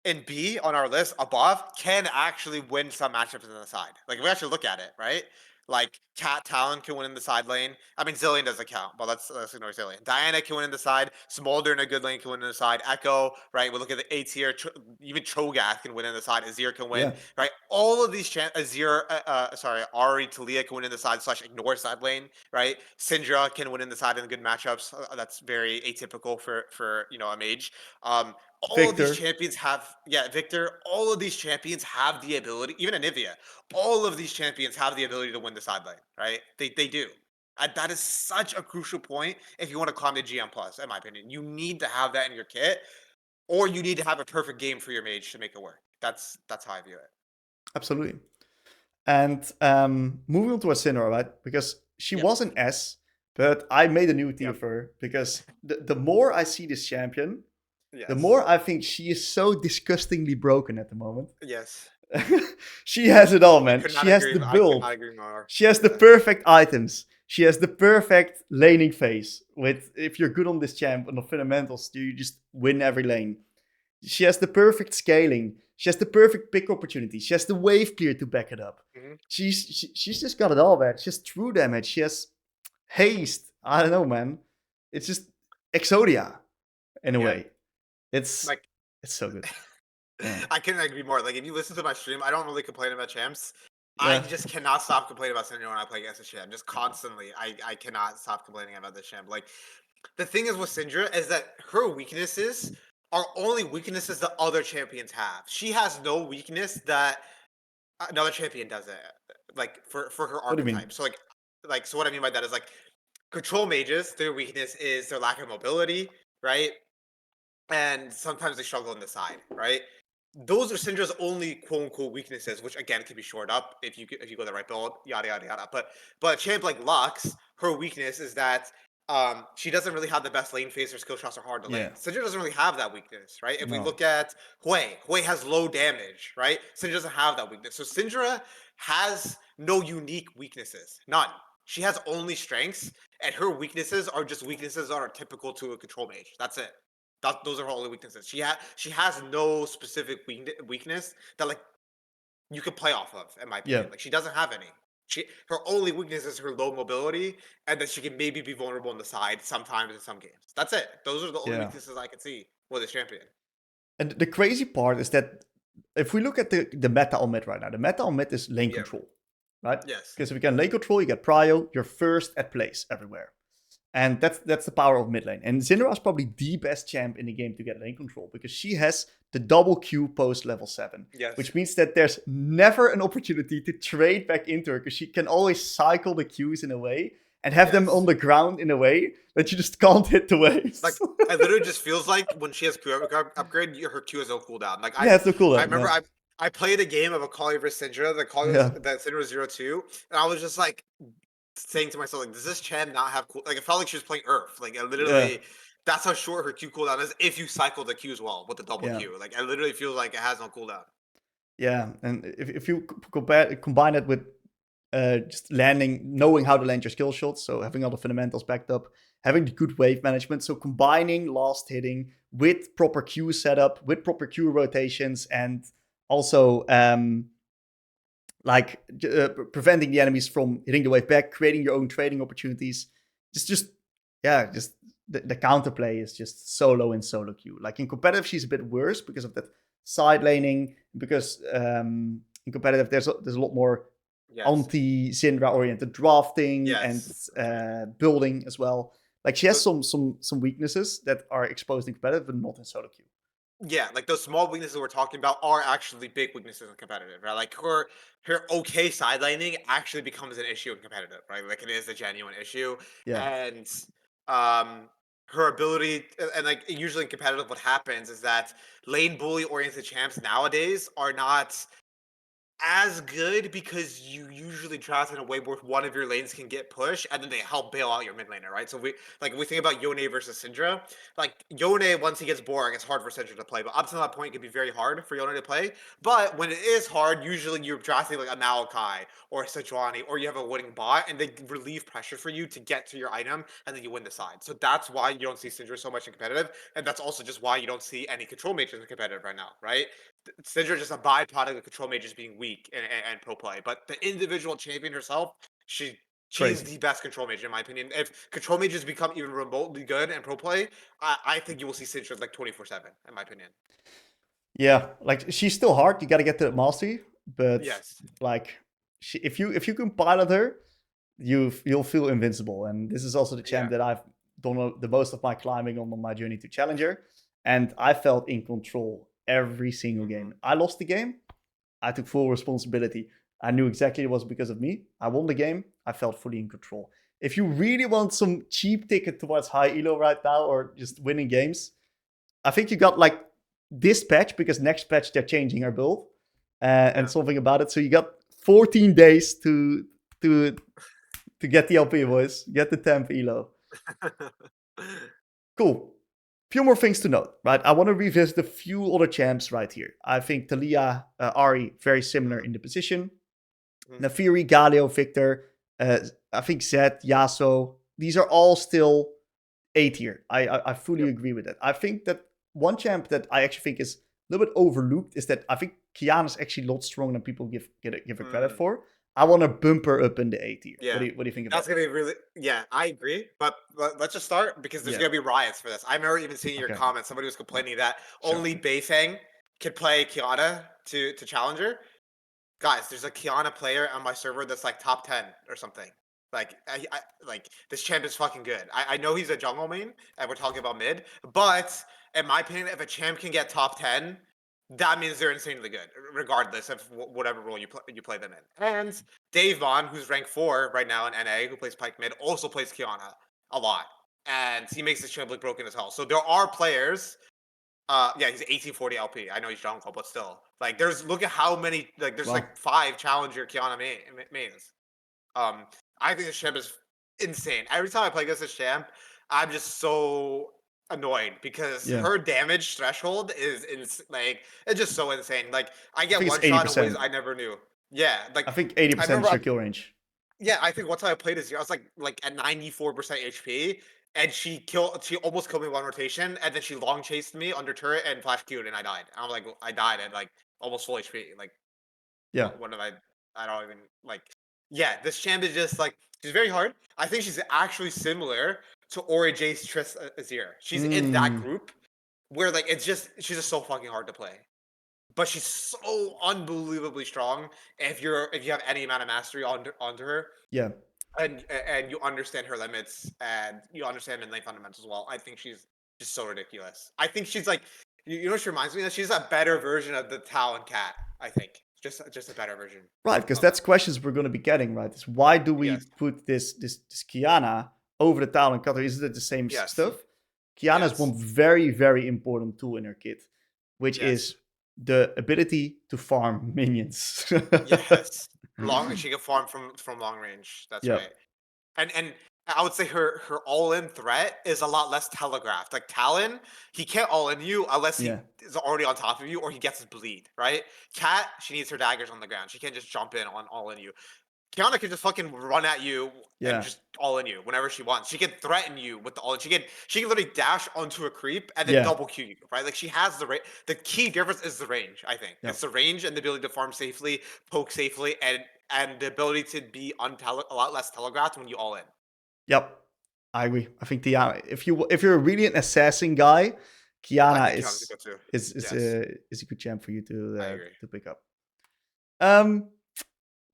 in B on our list above can actually win some matchups on the side. Like if we actually look at it, right? Like Talon can win in the side lane. I mean, Zillion doesn't count, but let's ignore Zillion. Diana can win in the side. Smolder in a good lane can win in the side. Echo, right? We look at the A tier. Even Cho'Gath can win in the side. Azir can win, yeah, right? All of these Azir, Ari, Talia can win in the side / ignore side lane, right? Syndra can win in the side in good matchups. That's very atypical for a mage. All of these Victor. champions have Victor. All of these champions have the ability, even Anivia. All of these champions have the ability to win the side lane, right? They do. That is such a crucial point if you want to climb the GM plus, in my opinion. You need to have that in your kit, or you need to have a perfect game for your mage to make it work. That's how I view it. Absolutely. And moving on to Asynora, right? Because she Yep. was an S, but I made a new tier Yep. for her because the more I see this champion, the Yes. more I think she is so disgustingly broken at the moment. Yes. She has it all, man. Could She not has agree. the I could build. not agree more. She has the Yeah. perfect items. She has the perfect laning phase. With if you're good on this champ on the fundamentals, you just win every lane. She has the perfect scaling. She has the perfect pick opportunity. She has the wave clear to back it up. Mm-hmm. She's just got it all, man. She has true damage. She has haste. I don't know, man. It's just Exodia in a Yeah. way. It's Like so good. Yeah. I couldn't agree more. Like if you listen to my stream, I don't really complain about champs. I Yeah. just cannot stop complaining about Syndra when I play against a champ. Just constantly. I cannot stop complaining about this champ. Like the thing is with Syndra is that her weaknesses are only weaknesses that other champions have. She has no weakness that another champion does it. Like for her What do you mean? archetype. So so what I mean by that is like control mages, their weakness is their lack of mobility, right? And sometimes they struggle on the side, right? Those are Syndra's only quote unquote weaknesses, which again can be shored up if you go the right build, yada yada yada. But a champ like Lux, her weakness is that she doesn't really have the best lane phase. Her skill shots are hard to lane. Yeah. Syndra doesn't really have that weakness, right? If we No. look at Hui has low damage, right? Syndra doesn't have that weakness. So Syndra has no unique weaknesses, none. She has only strengths, and her weaknesses are just weaknesses that are typical to a control mage. That's it. Those are her only weaknesses. She has no specific weakness that like you could play off of, in my Yeah. opinion. Like she doesn't have any. Her only weakness is her low mobility, and that she can maybe be vulnerable on the side sometimes in some games. That's it. Those are the only Yeah. weaknesses I can see with this champion. And the crazy part is that if we look at the meta on mid right now, the meta on mid is lane Yeah. control, right? Yes. Because if you get lane control, you get prio, you're first at place everywhere. And that's the power of mid lane. And Syndra is probably the best champ in the game to get lane control because she has the double Q post level 7. Yes. Which means that there's never an opportunity to trade back into her because she can always cycle the Qs in a way and have them on the ground in a way that you just can't hit the waves. Like it literally just feels like when she has Q upgrade, her Q has no cooldown. Like yeah, it's so cool. I remember I played a game of a Kayle versus Syndra. The Kayle Yeah. that Syndra was 0-2, and I was just like saying to myself, like, does this champ not have cool? Like it felt like she was playing Earth. Like I literally, that's how short her Q cooldown is if you cycle the Qs well with the double Q. Like I literally feel like it has no cooldown. Yeah, and if you combine it with just landing, knowing how to land your skill shots, so having all the fundamentals backed up, having the good wave management, so combining last hitting with proper Q setup, with proper Q rotations, and also preventing the enemies from hitting the wave back, creating your own trading opportunities. Just the counterplay is just solo in solo queue. Like in competitive, she's a bit worse because of that side laning. Because in competitive, there's a lot more anti-Syndra oriented drafting and building as well. Like she has some weaknesses that are exposed in competitive, but not in solo queue. Yeah, like those small weaknesses we're talking about are actually big weaknesses in competitive, right? Like her okay sidelining actually becomes an issue in competitive, right? Like it is a genuine issue. Yeah. And her ability and like usually in competitive what happens is that lane bully oriented champs nowadays are not as good because you usually draft in a way where one of your lanes can get pushed and then they help bail out your mid laner, right? So if we think about Yone versus Syndra, like Yone once he gets boring, it's hard for Syndra to play. But up to that point, it can be very hard for Yone to play. But when it is hard, usually you're drafting like a Malachi or a Sejuani, or you have a winning bot, and they relieve pressure for you to get to your item, and then you win the side. So that's why you don't see Syndra so much in competitive, and that's also just why you don't see any control mages in competitive right now, right? Syndra is just a byproduct of control mages being weak and pro play. But the individual champion herself, she's the best control mage in my opinion. If control mages become even remotely good and pro play, I think you will see Syndra like 24/7 in my opinion. Yeah, like she's still hard. You got to get to mastery, but yes, like if you can pilot her, you'll feel invincible. And this is also the champ that I've done the most of my climbing on my journey to challenger, and I felt in control every single game. I lost the game, I took full responsibility. I knew exactly it was because of me. I won the game, I felt fully in control. if you really want some cheap ticket towards high elo right now or just winning games, I think you got like this patch, because next patch they're changing her build and something about it. So you got 14 days to get the LP, boys. Get the temp elo. Cool. Few more things to note, right? I want to revisit a few other champs right here. I think Talia, Ari, very similar in the position. Naafiri, Galio, Victor, I think Zed, Yasuo, these are all still A tier. I fully agree with that. I think that one champ that I actually think is a little bit overlooked is that I think Qiyana's actually a lot stronger than people give her credit for. I want to bump her up in the A tier. Yeah. What do you think about That's going to be really, yeah, I agree. But let's just start because there's going to be riots for this. I remember even seeing your comments. Somebody was complaining that only Beifeng could play Qiyana to Challenger. Guys, there's a Qiyana player on my server that's like top 10 or something. Like, like this champ is fucking good. I know he's a jungle main, and we're talking about mid, but in my opinion, if a champ can get top 10, that means they're insanely good, regardless of whatever role you play them in. And Dave Vaughn, who's ranked 4 right now in NA, who plays Pike mid, also plays Qiyana a lot, and he makes this champ look broken as hell. So there are players. Yeah, he's 1840 LP. I know he's jungle, but still, like, look at how many, like, there's like 5 challenger Qiyana mains. I think this champ is insane. Every time I play against this champ, I'm just so annoyed because her damage threshold is like, it's just so insane. Like, I get one shot in ways I never knew. Yeah, like I think 80% is your kill range. Yeah, I think one time I played Azir, I was like at 94% HP, and she almost killed me one rotation, and then she long chased me under turret and flash Q'd, and I died. I'm like, I died at like almost full HP. Like, what have I don't even like. Yeah, this champ is just like, she's very hard. I think she's actually similar to Ori, Jayce, Tristana, Azir. She's in that group where like she's just so fucking hard to play. But she's so unbelievably strong if you have any amount of mastery onto her. Yeah. And you understand her limits and you understand mid lane fundamentals well. I think she's just so ridiculous. I think she's like, you know what she reminds me of? She's a better version of the Talon cat, I think. Just a better version. Right, because that's questions we're going to be getting, right? Is why do we put this Qiyana over the Talon Cutter? Isn't it the same stuff? Qiyana has one very, very important tool in her kit, which is the ability to farm minions. Yes. She can farm from long range. That's right. And I would say her all-in threat is a lot less telegraphed. Like Talon, he can't all-in you unless he is already on top of you or he gets his bleed, right? Cat, she needs her daggers on the ground. She can't just jump in on all-in you. Qiyana can just fucking run at you and just all-in you whenever she wants. She can threaten you with the all-in. She can literally dash onto a creep and then double Q you, right? Like, she has the range. The key difference is the range, I think. It's the range and the ability to farm safely, poke safely, and the ability to be a lot less telegraphed when you all-in. Yep, I agree. I think Qiyana, if you're really an assassin guy, Qiyana is a good champ for you to pick up.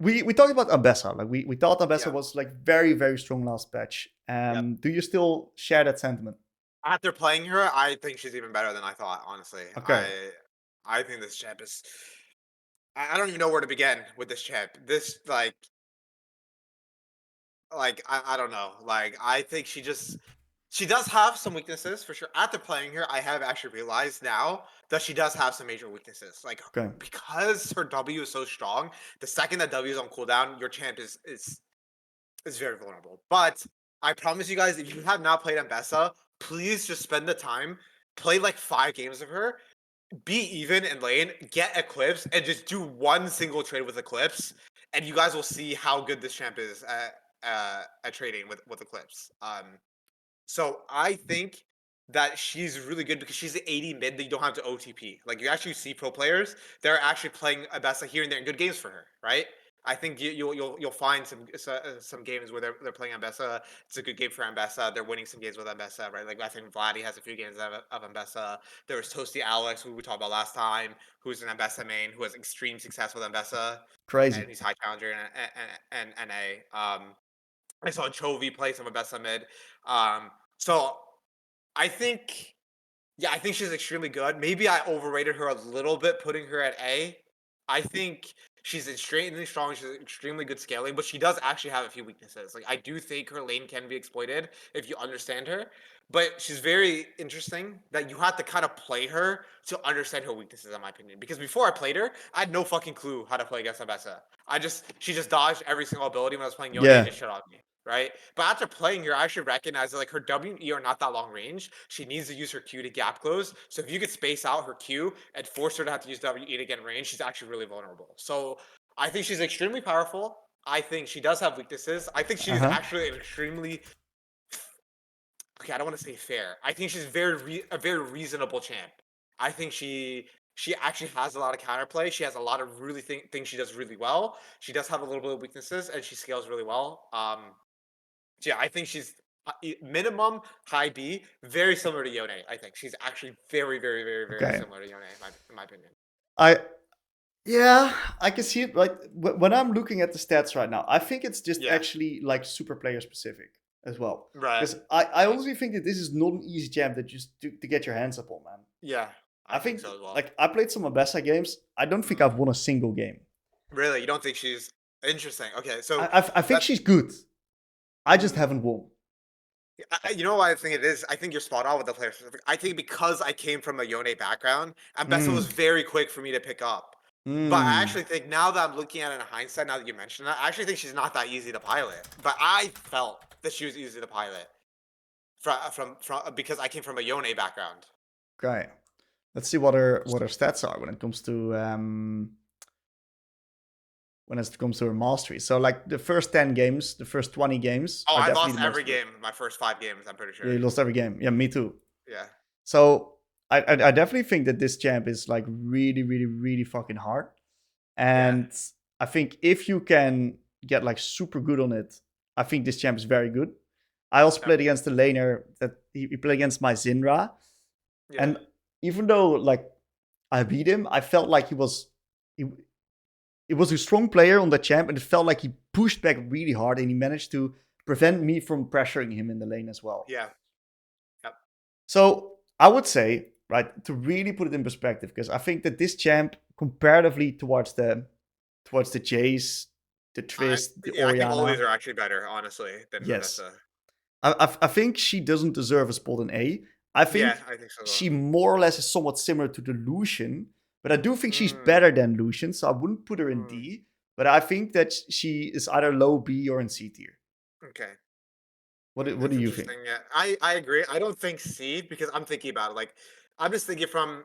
We talked about Ambessa. Like, we thought Ambessa was like very, very strong last patch. Do you still share that sentiment? After playing her, I think she's even better than I thought, honestly. Okay. I think this champ is, I don't even know where to begin with this champ. This like I don't know. Like, I think she does have some weaknesses for sure. After playing her, I have actually realized now that she does have some major weaknesses. Like, because her W is so strong, the second that W is on cooldown, your champ is very vulnerable. But I promise you guys, if you have not played Ambessa, please just spend the time, play like 5 games of her, be even in lane, get Eclipse, and just do one single trade with Eclipse, and you guys will see how good this champ is at trading with Eclipse. So I think that she's really good because she's an 80 mid that you don't have to OTP. Like, you actually see pro players, they're actually playing Ambessa here and there in good games for her, right? I think you'll find some games where they're playing Ambessa. It's a good game for Ambessa. They're winning some games with Ambessa, right? Like, I think Vladdy has a few games of Ambessa. There was Toasty Alex, who we talked about last time, who's an Ambessa main, who has extreme success with Ambessa. Crazy. And he's high challenger and NA. I saw Chovy play some Ambessa mid. So I think she's extremely good. Maybe I overrated her a little bit putting her at A. I think She's extremely strong. She's extremely good scaling, but she does actually have a few weaknesses. Like I do think her lane can be exploited if you understand her. But she's very interesting that you have to kind of play her to understand her weaknesses, in my opinion. Because before I played her, I had no fucking clue how to play against Abessa. She just dodged every single ability when I was playing Yone and Yeah. just shut on me. Right? But after playing her, I actually recognize that like her W and E are not that long range. She needs to use her Q to gap close. So if you could space out her Q and force her to have to use W E to get in range, she's actually really vulnerable. So I think she's extremely powerful. I think she does have weaknesses. I think she's actually an extremely okay. I don't want to say fair. I think she's a very reasonable champ. I think she actually has a lot of counterplay. She has a lot of really things she does really well. She does have a little bit of weaknesses, and she scales really well. Yeah, I think she's minimum high B, very similar to Yone. I think she's actually very Okay. similar to Yone, in my opinion. Yeah, I can see it. Like when I'm looking at the stats right now, I think it's just Yeah. actually like super player specific as well. Right. Because I honestly think that this is not an easy jam that just to get your hands up on, man. Yeah, I think think so as well. like I played some Abessa games. I don't think I've won a single game. Really, you don't think she's interesting? Okay, so I think she's good. I just haven't won. you know what I think it is? I think you're spot on with the player specific. I think because I came from a Yone background, and Bessa was very quick for me to pick up. But I actually think now that I'm looking at it in hindsight, now that you mentioned that, I actually think she's not that easy to pilot. But I felt that she was easy to pilot from because I came from a Yone background. Okay. Let's see what her stats are when it comes to her mastery. So like the first 10 games, the first 20 games. Oh, are I definitely lost the most every game. My first 5 games, I'm pretty sure. Yeah, you lost every game. Yeah, me too. Yeah. So I definitely think that this champ is like really fucking hard. And I think if you can get like super good on it, I think this champ is very good. I also played against the laner that he played against my Zinra. Yeah. And even though like I beat him, I felt like he was a strong player on the champ, and it felt like he pushed back really hard, and he managed to prevent me from pressuring him in the lane as well. Yeah. Yep. So I would say, right, to really put it in perspective, because I think that this champ, comparatively towards the Jayce, the Twist, the I think all Orianna, these are actually better, honestly, than yes, Odessa. I think she doesn't deserve a spot in A. I think I think so. she more or less is somewhat similar to the Lucian, but I do think she's better than Lucian, so I wouldn't put her in D. But I think that she is either low B or in C tier. Okay. What do you think? Yeah, I agree. I don't think C because I'm thinking about it. Like, I'm just thinking from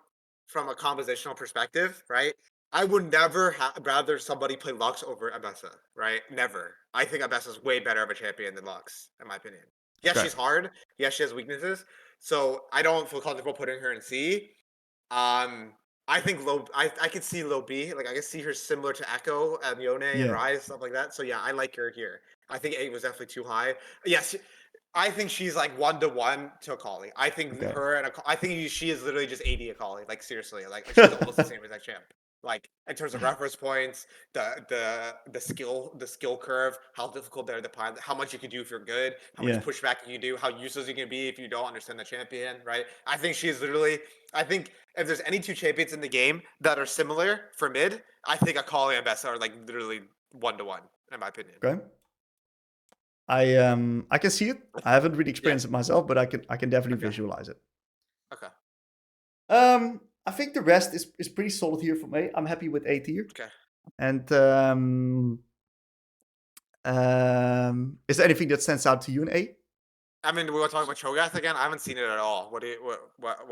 a compositional perspective, right? I would never rather somebody play Lux over Abessa, right? Never. I think Abessa's way better of a champion than Lux, in my opinion. Yes, Okay. she's hard. Yes, she has weaknesses. So I don't feel comfortable putting her in C. I think low. I could see low B. Like I could see her similar to Echo and Yone and Rise, stuff like that. So yeah, I like her here. I think 8 was definitely too high. Yes, I think she's like 1-to-1 to Kayle. I think her and I think she is literally just AD Kayle. Like seriously, like she's almost the same as that champ. Like in terms of reference points, the skill curve, how difficult they're to pilot, how much you can do if you're good, how much pushback you can do, how useless you can be if you don't understand the champion, right? I think she's literally. I think if there's any two champions in the game that are similar for mid, I think a Kayle and Bessa are like literally 1-to-1 in my opinion. Okay. I can see it. I haven't really experienced it myself, but I can definitely visualize it. Okay. I think the rest is pretty solid here for me. I'm happy with A tier. Okay. And is there anything that stands out to you in A? I mean, we want to talk about Cho'Gath again. I haven't seen it at all. Why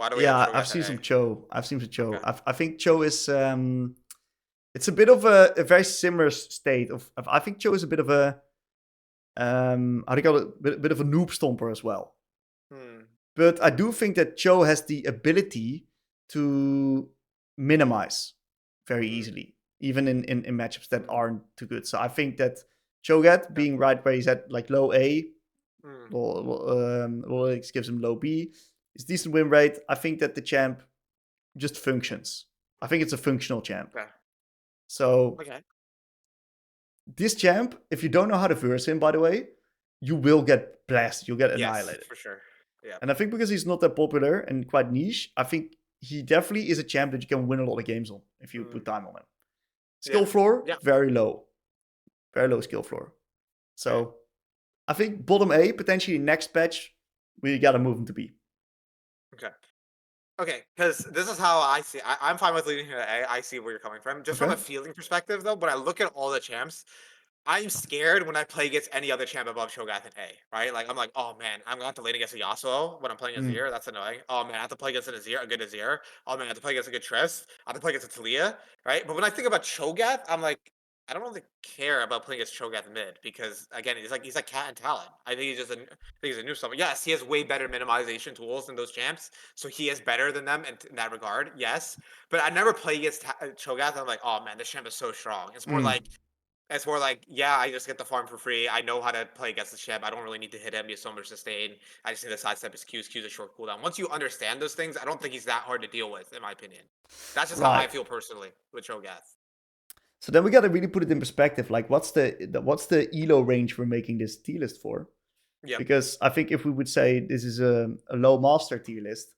do we? Yeah, I've seen some Cho. I've seen some Cho. Okay. I think Cho is it's a bit of a very similar state of. I think Cho is a bit of a how do you call it? Bit of a noob stomper as well. But I do think that Cho has the ability to minimize very easily, even in matchups that aren't too good. So I think that Cho'Gath being right where he's at, like low A, Lux gives him low B. It's decent win rate. I think that the champ just functions. I think it's a functional champ. Okay. So this champ, if you don't know how to verse him, by the way, you will get blasted. You'll get annihilated. For sure. Yeah. And I think because he's not that popular and quite niche, I think he definitely is a champ that you can win a lot of games on if you put time on him. Skill floor, Yeah. very low. Very low skill floor. So Right. I think bottom A, potentially next patch, we gotta move him to B. Okay. Okay, because this is how I see. I'm fine with leading here to A. I see where you're coming from. Just from Okay. a feeling perspective, though, when I look at all the champs, I'm scared when I play against any other champ above Cho'Gath and A, right? Like, I'm like, oh man, I'm gonna have to lane against a Yasuo when I'm playing Mm. Azir. That's annoying. Oh man, I have to play against an Azir, a good Azir. Oh man, I have to play against a good Triss. I have to play against a Talia, right? But when I think about Cho'Gath, I'm like, I don't really care about playing against Cho'Gath mid because again, he's like Cat and Talon. I think I think he's a new summon. Yes, he has way better minimization tools than those champs, so he is better than them in that regard. Yes, but I never play against Cho'Gath. I'm like, oh man, this champ is so strong. Mm. It's more like, yeah, I just get the farm for free. I know how to play against the champ. I don't really need to hit him. He has so much sustain. I just need to sidestep his Q's. Q's a short cooldown. Once you understand those things, I don't think he's that hard to deal with, in my opinion. That's just how I Right. feel personally with Cho'Gath. So then we gotta really put it in perspective. Like, what's the elo range we're making this tier list for? Yep. Because I think if we would say this is a low master tier list,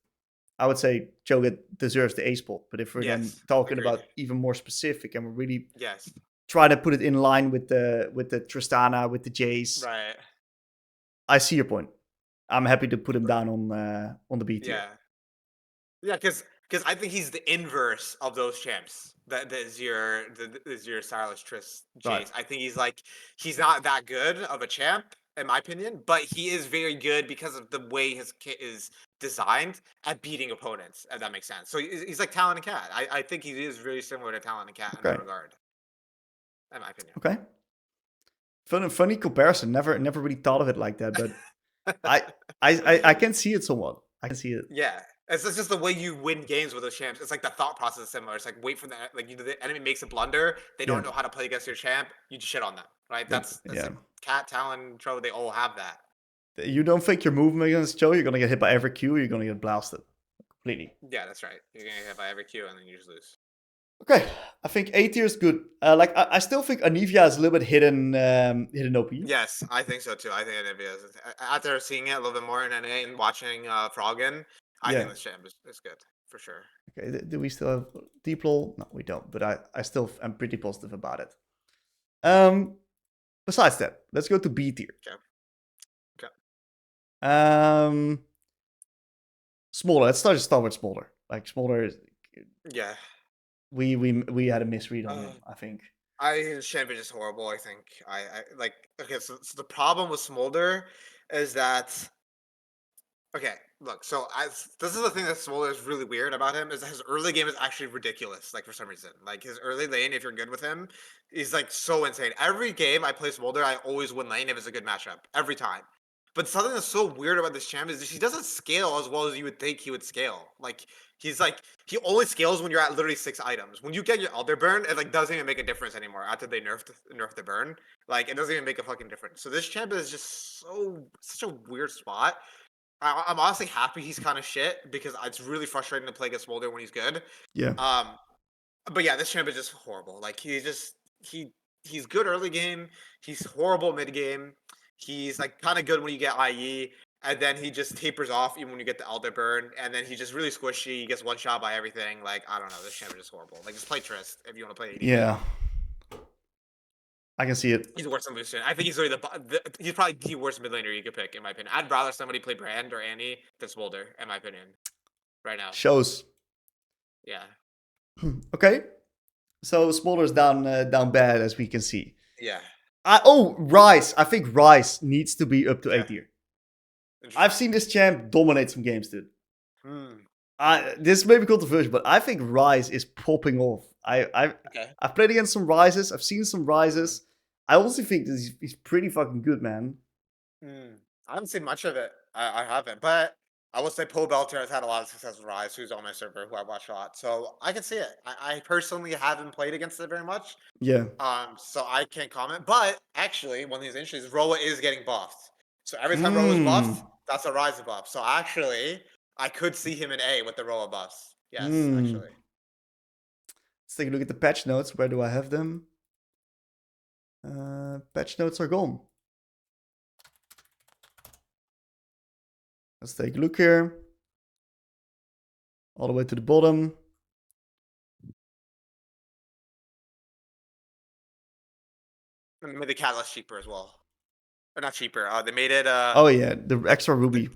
I would say Cho'Gath deserves the A spot. But if we're then Yes. talking Agreed. about even more specific and we're really Yes. trying to put it in line with the Tristana, with the Jayce, Right. I see your point. I'm happy to put him down on the B tier. Yeah. Yeah, because I think he's the inverse of those champs. The Azir, Silas, Triss, Right. Jayce. I think he's not that good of a champ, in my opinion, but he is very good because of the way his kit is designed at beating opponents, if that makes sense. So he's like Talon and Cat. I think he is really similar to Talon and Cat in that Okay. regard, in my opinion. Okay. Funny comparison. Never really thought of it like that, but I I can see it somewhat. I can see it. Yeah. It's just the way you win games with those champs. It's like the thought process is similar. It's like wait for the the enemy makes a blunder. They Yeah. don't know how to play against your champ. You just shit on them, right? That's Yeah. like Cat, Talon, Tro. They all have that. You don't think your movement against Joe, you're gonna get hit by every Q, you're gonna get blasted completely. Yeah, that's right. You're gonna get hit by every Q and then you just lose. Okay, I think A tier is good. Like I still think Anivia is a little bit hidden OP. Yes, I think so too. I think Anivia is after seeing it a little bit more in NA and watching Froggen, I Yeah. think this champ is good for sure. Okay. Do we still have deep roll? No, we don't. But I still am pretty positive about it. Besides that, let's go to B tier. Okay. Okay. Smolder. Let's start with Smolder. Like Smolder, Yeah. we had a misread on Uh, him, I think. I think the champ is just horrible. I think I like okay. So the problem with Smolder is that okay. Look, so this is the thing that Smolder is really weird about him is that his early game is actually ridiculous. Like for some reason, like his early lane, if you're good with him, is like so insane. Every game I play Smolder, I always win lane if it's a good matchup every time. But something that's so weird about this champ is that he doesn't scale as well as you would think he would scale. Like he only scales when you're at literally 6 items. When you get your Elder Burn, it like doesn't even make a difference anymore after they nerfed the burn. Like it doesn't even make a fucking difference. So this champ is just such a weird spot. I'm honestly happy he's kind of shit because it's really frustrating to play against Smolder when he's good. Yeah. Um, but yeah, this champ is just horrible. Like he's good early game. He's horrible mid game. He's like kind of good when you get IE, and then he just tapers off even when you get the Elder Burn, and then he's just really squishy. He gets one shot by everything. Like I don't know, this champ is just horrible. Like just play Trist if you want to play AD mid. Yeah. I can see it. He's worse than Lucian. I think he's really he's probably the worst mid laner you could pick in my opinion. I'd rather somebody play Brand or Annie than Smolder in my opinion. Right now. Shows. Yeah. Okay. So Smolder's down bad as we can see. Yeah. Rice. I think Rice needs to be up to A Okay. tier. I've seen this champ dominate some games, dude. Hmm. This may be controversial, but I think Rise is popping off. Okay. I've played against some Rises. I've seen some Rises. I also think that he's pretty fucking good, man. I haven't seen much of it. I haven't, but I will say Poe Belter has had a lot of success with Rise, who's on my server, who I watch a lot. So I can see it. I personally haven't played against it very much. Yeah. So I can't comment. But actually, one of these interesting is Roa is getting buffed. So every time Roa is buffed, that's a Rise buff. So actually, I could see him in A with the Roa buffs. Yes, actually. Let's take a look at the patch notes. Where do I have them? Patch notes are gone. Let's take a look here. All the way to the bottom. And they made the catalyst cheaper as well. Or not cheaper. They made it. Oh yeah, the extra ruby.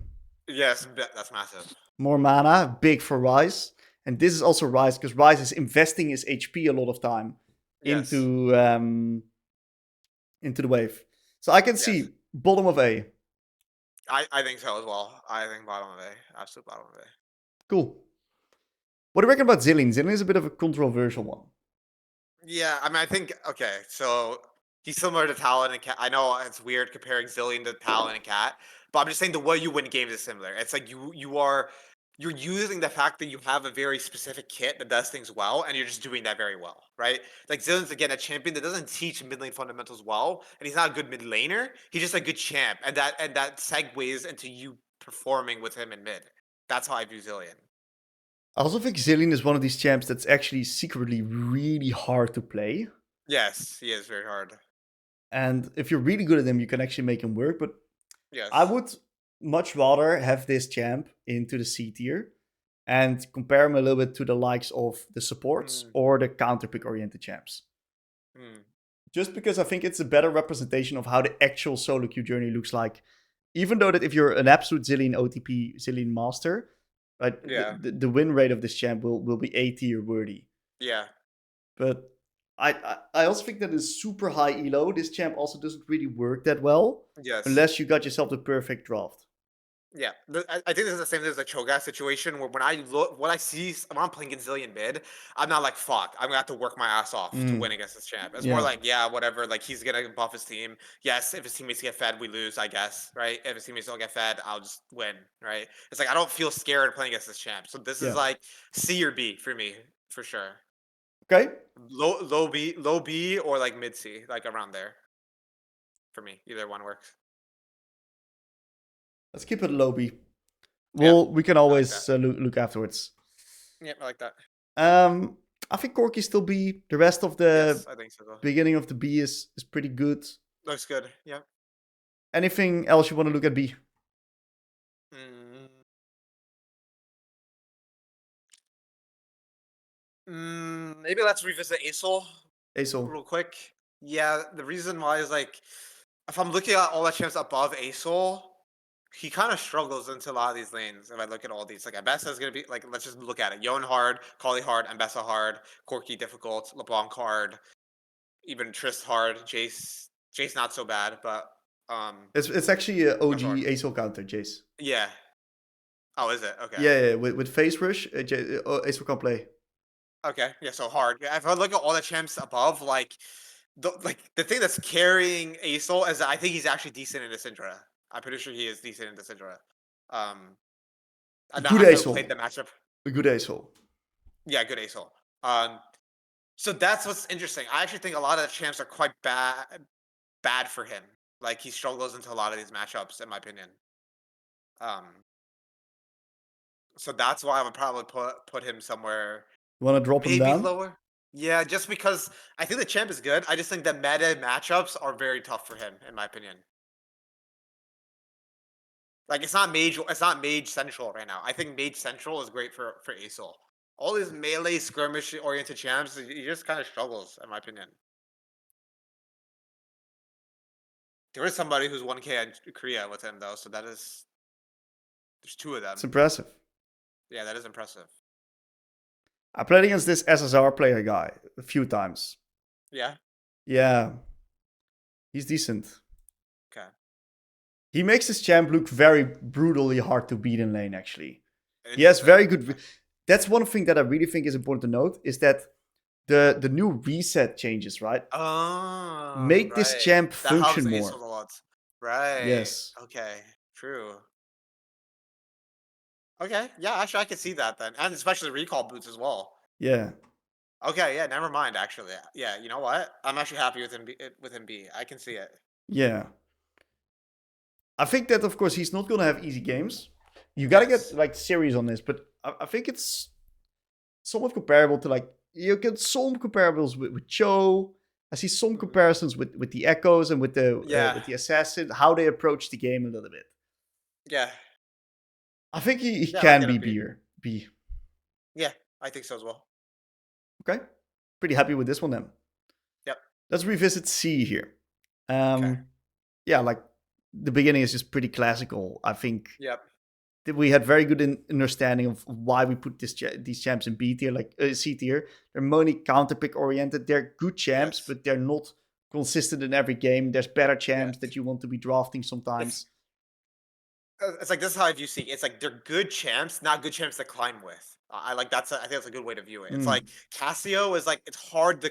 Yes, that's massive. More mana, big for Ryze. And this is also Ryze, because Ryze is investing his HP a lot of time Yes. into the wave. So I can see bottom of A. I think so as well. I think bottom of A. Absolute bottom of A. Cool. What do you reckon about Zillion? Zillion is a bit of a controversial one. Yeah, I mean, I think okay. So he's similar to Talon and Cat. I know it's weird comparing Zillion to Talon and Cat, but I'm just saying the way you win games is similar. It's like you're using the fact that you have a very specific kit that does things well, and you're just doing that very well, right? Like Zillion's again a champion that doesn't teach mid lane fundamentals well, and he's not a good mid laner. He's just a good champ, and that segues into you performing with him in mid. That's how I view Zillion. I also think Zillion is one of these champs that's actually secretly really hard to play. Yes, he is very hard. And if you're really good at him, you can actually make him work. But yes, I would much rather have this champ into the C tier and compare him a little bit to the likes of the supports or the counter pick oriented champs. Just because I think it's a better representation of how the actual solo queue journey looks like. Even though that if you're an absolute Zillion OTP, Zillion master, right, the win rate of this champ will be A tier worthy. Yeah. But I also think that is super high elo. This champ also doesn't really work that well. Yes. Unless you got yourself the perfect draft. Yeah, I think this is the same as the Cho'Gath situation where when I look, when I see, when I'm playing Zillion mid, I'm not like, fuck, I'm gonna have to work my ass off to win against this champ. It's more like, yeah, whatever, like he's gonna buff his team. Yes, if his teammates get fed, we lose, I guess, right? If his teammates don't get fed, I'll just win, right? It's like, I don't feel scared playing against this champ. So this is like C or B for me, for sure. Okay. Low B or like mid C, like around there. For me, either one works. Let's keep it low B. Well, we can always look afterwards. Yeah, I like that. I think Corky's still B. The rest of the I think so, beginning of the B is pretty good. Looks good, yeah. Anything else you want to look at B? Maybe let's revisit Asol. Real quick. Yeah, the reason why is like, if I'm looking at all the champs above Asol, he kind of struggles into a lot of these lanes. If I look at all these, like Ambessa is gonna be like, let's just look at it. Yone hard, Kayle hard, Ambessa hard, Corki difficult, LeBlanc hard, even Trist hard, Jayce not so bad, but it's actually an OG Asol counter, Jayce. Yeah. Oh, is it? Okay. Yeah, with face rush, Asol can't play. Okay, yeah, so hard. If I look at all the champs above, like the thing that's carrying Asol is that I think he's actually decent in the Syndra. I'm pretty sure he is decent in the Syndra. Good Asol. Played the matchup. A good Asol. Yeah, good Asol. So that's what's interesting. I actually think a lot of the champs are quite bad for him. Like he struggles into a lot of these matchups, in my opinion. So that's why I would probably put him somewhere. You want to drop him down? Lower? Yeah, just because I think the champ is good. I just think the meta matchups are very tough for him, in my opinion. Like it's not mage central right now. I think mage central is great for Asol. All these melee skirmish oriented champs, he just kind of struggles, in my opinion. There is somebody who's 1K in Korea with him though, so there's 2 of them. It's impressive. Yeah, that is impressive. I played against this SSR player guy a few times. Yeah? Yeah. He's decent. Okay. He makes his champ look very brutally hard to beat in lane, actually. He has very good... That's one thing that I really think is important to note, is that the new reset changes, right? Oh, make this champ function more. A lot. Right. Yes. Okay. True. Okay. Yeah, actually, I can see that then, and especially recall boots as well. Yeah. Okay. Yeah. Never mind. Actually, yeah. You know what? I'm actually happy with him. I can see it. Yeah. I think that of course he's not gonna have easy games. You gotta get like serious on this, but I think it's somewhat comparable to like you get some comparables with Cho. I see some comparisons with the Echoes and with the Assassin, how they approach the game a little bit. Yeah. I think he can be B. Yeah, I think so as well. Okay. Pretty happy with this one then. Yep. Let's revisit C here. Um, yeah, like the beginning is just pretty classical. I think Yep. that we had very good understanding of why we put these champs in B tier, like C tier. They're mainly counter pick oriented. They're good champs, Yes. but they're not consistent in every game. There's better champs that Yes. you want to be drafting It's sometimes. it's like this is how I view Seek. It's like they're good champs, not good champs to climb with. I like I think that's a good way to view it. It's like Mm, Cassio is like it's hard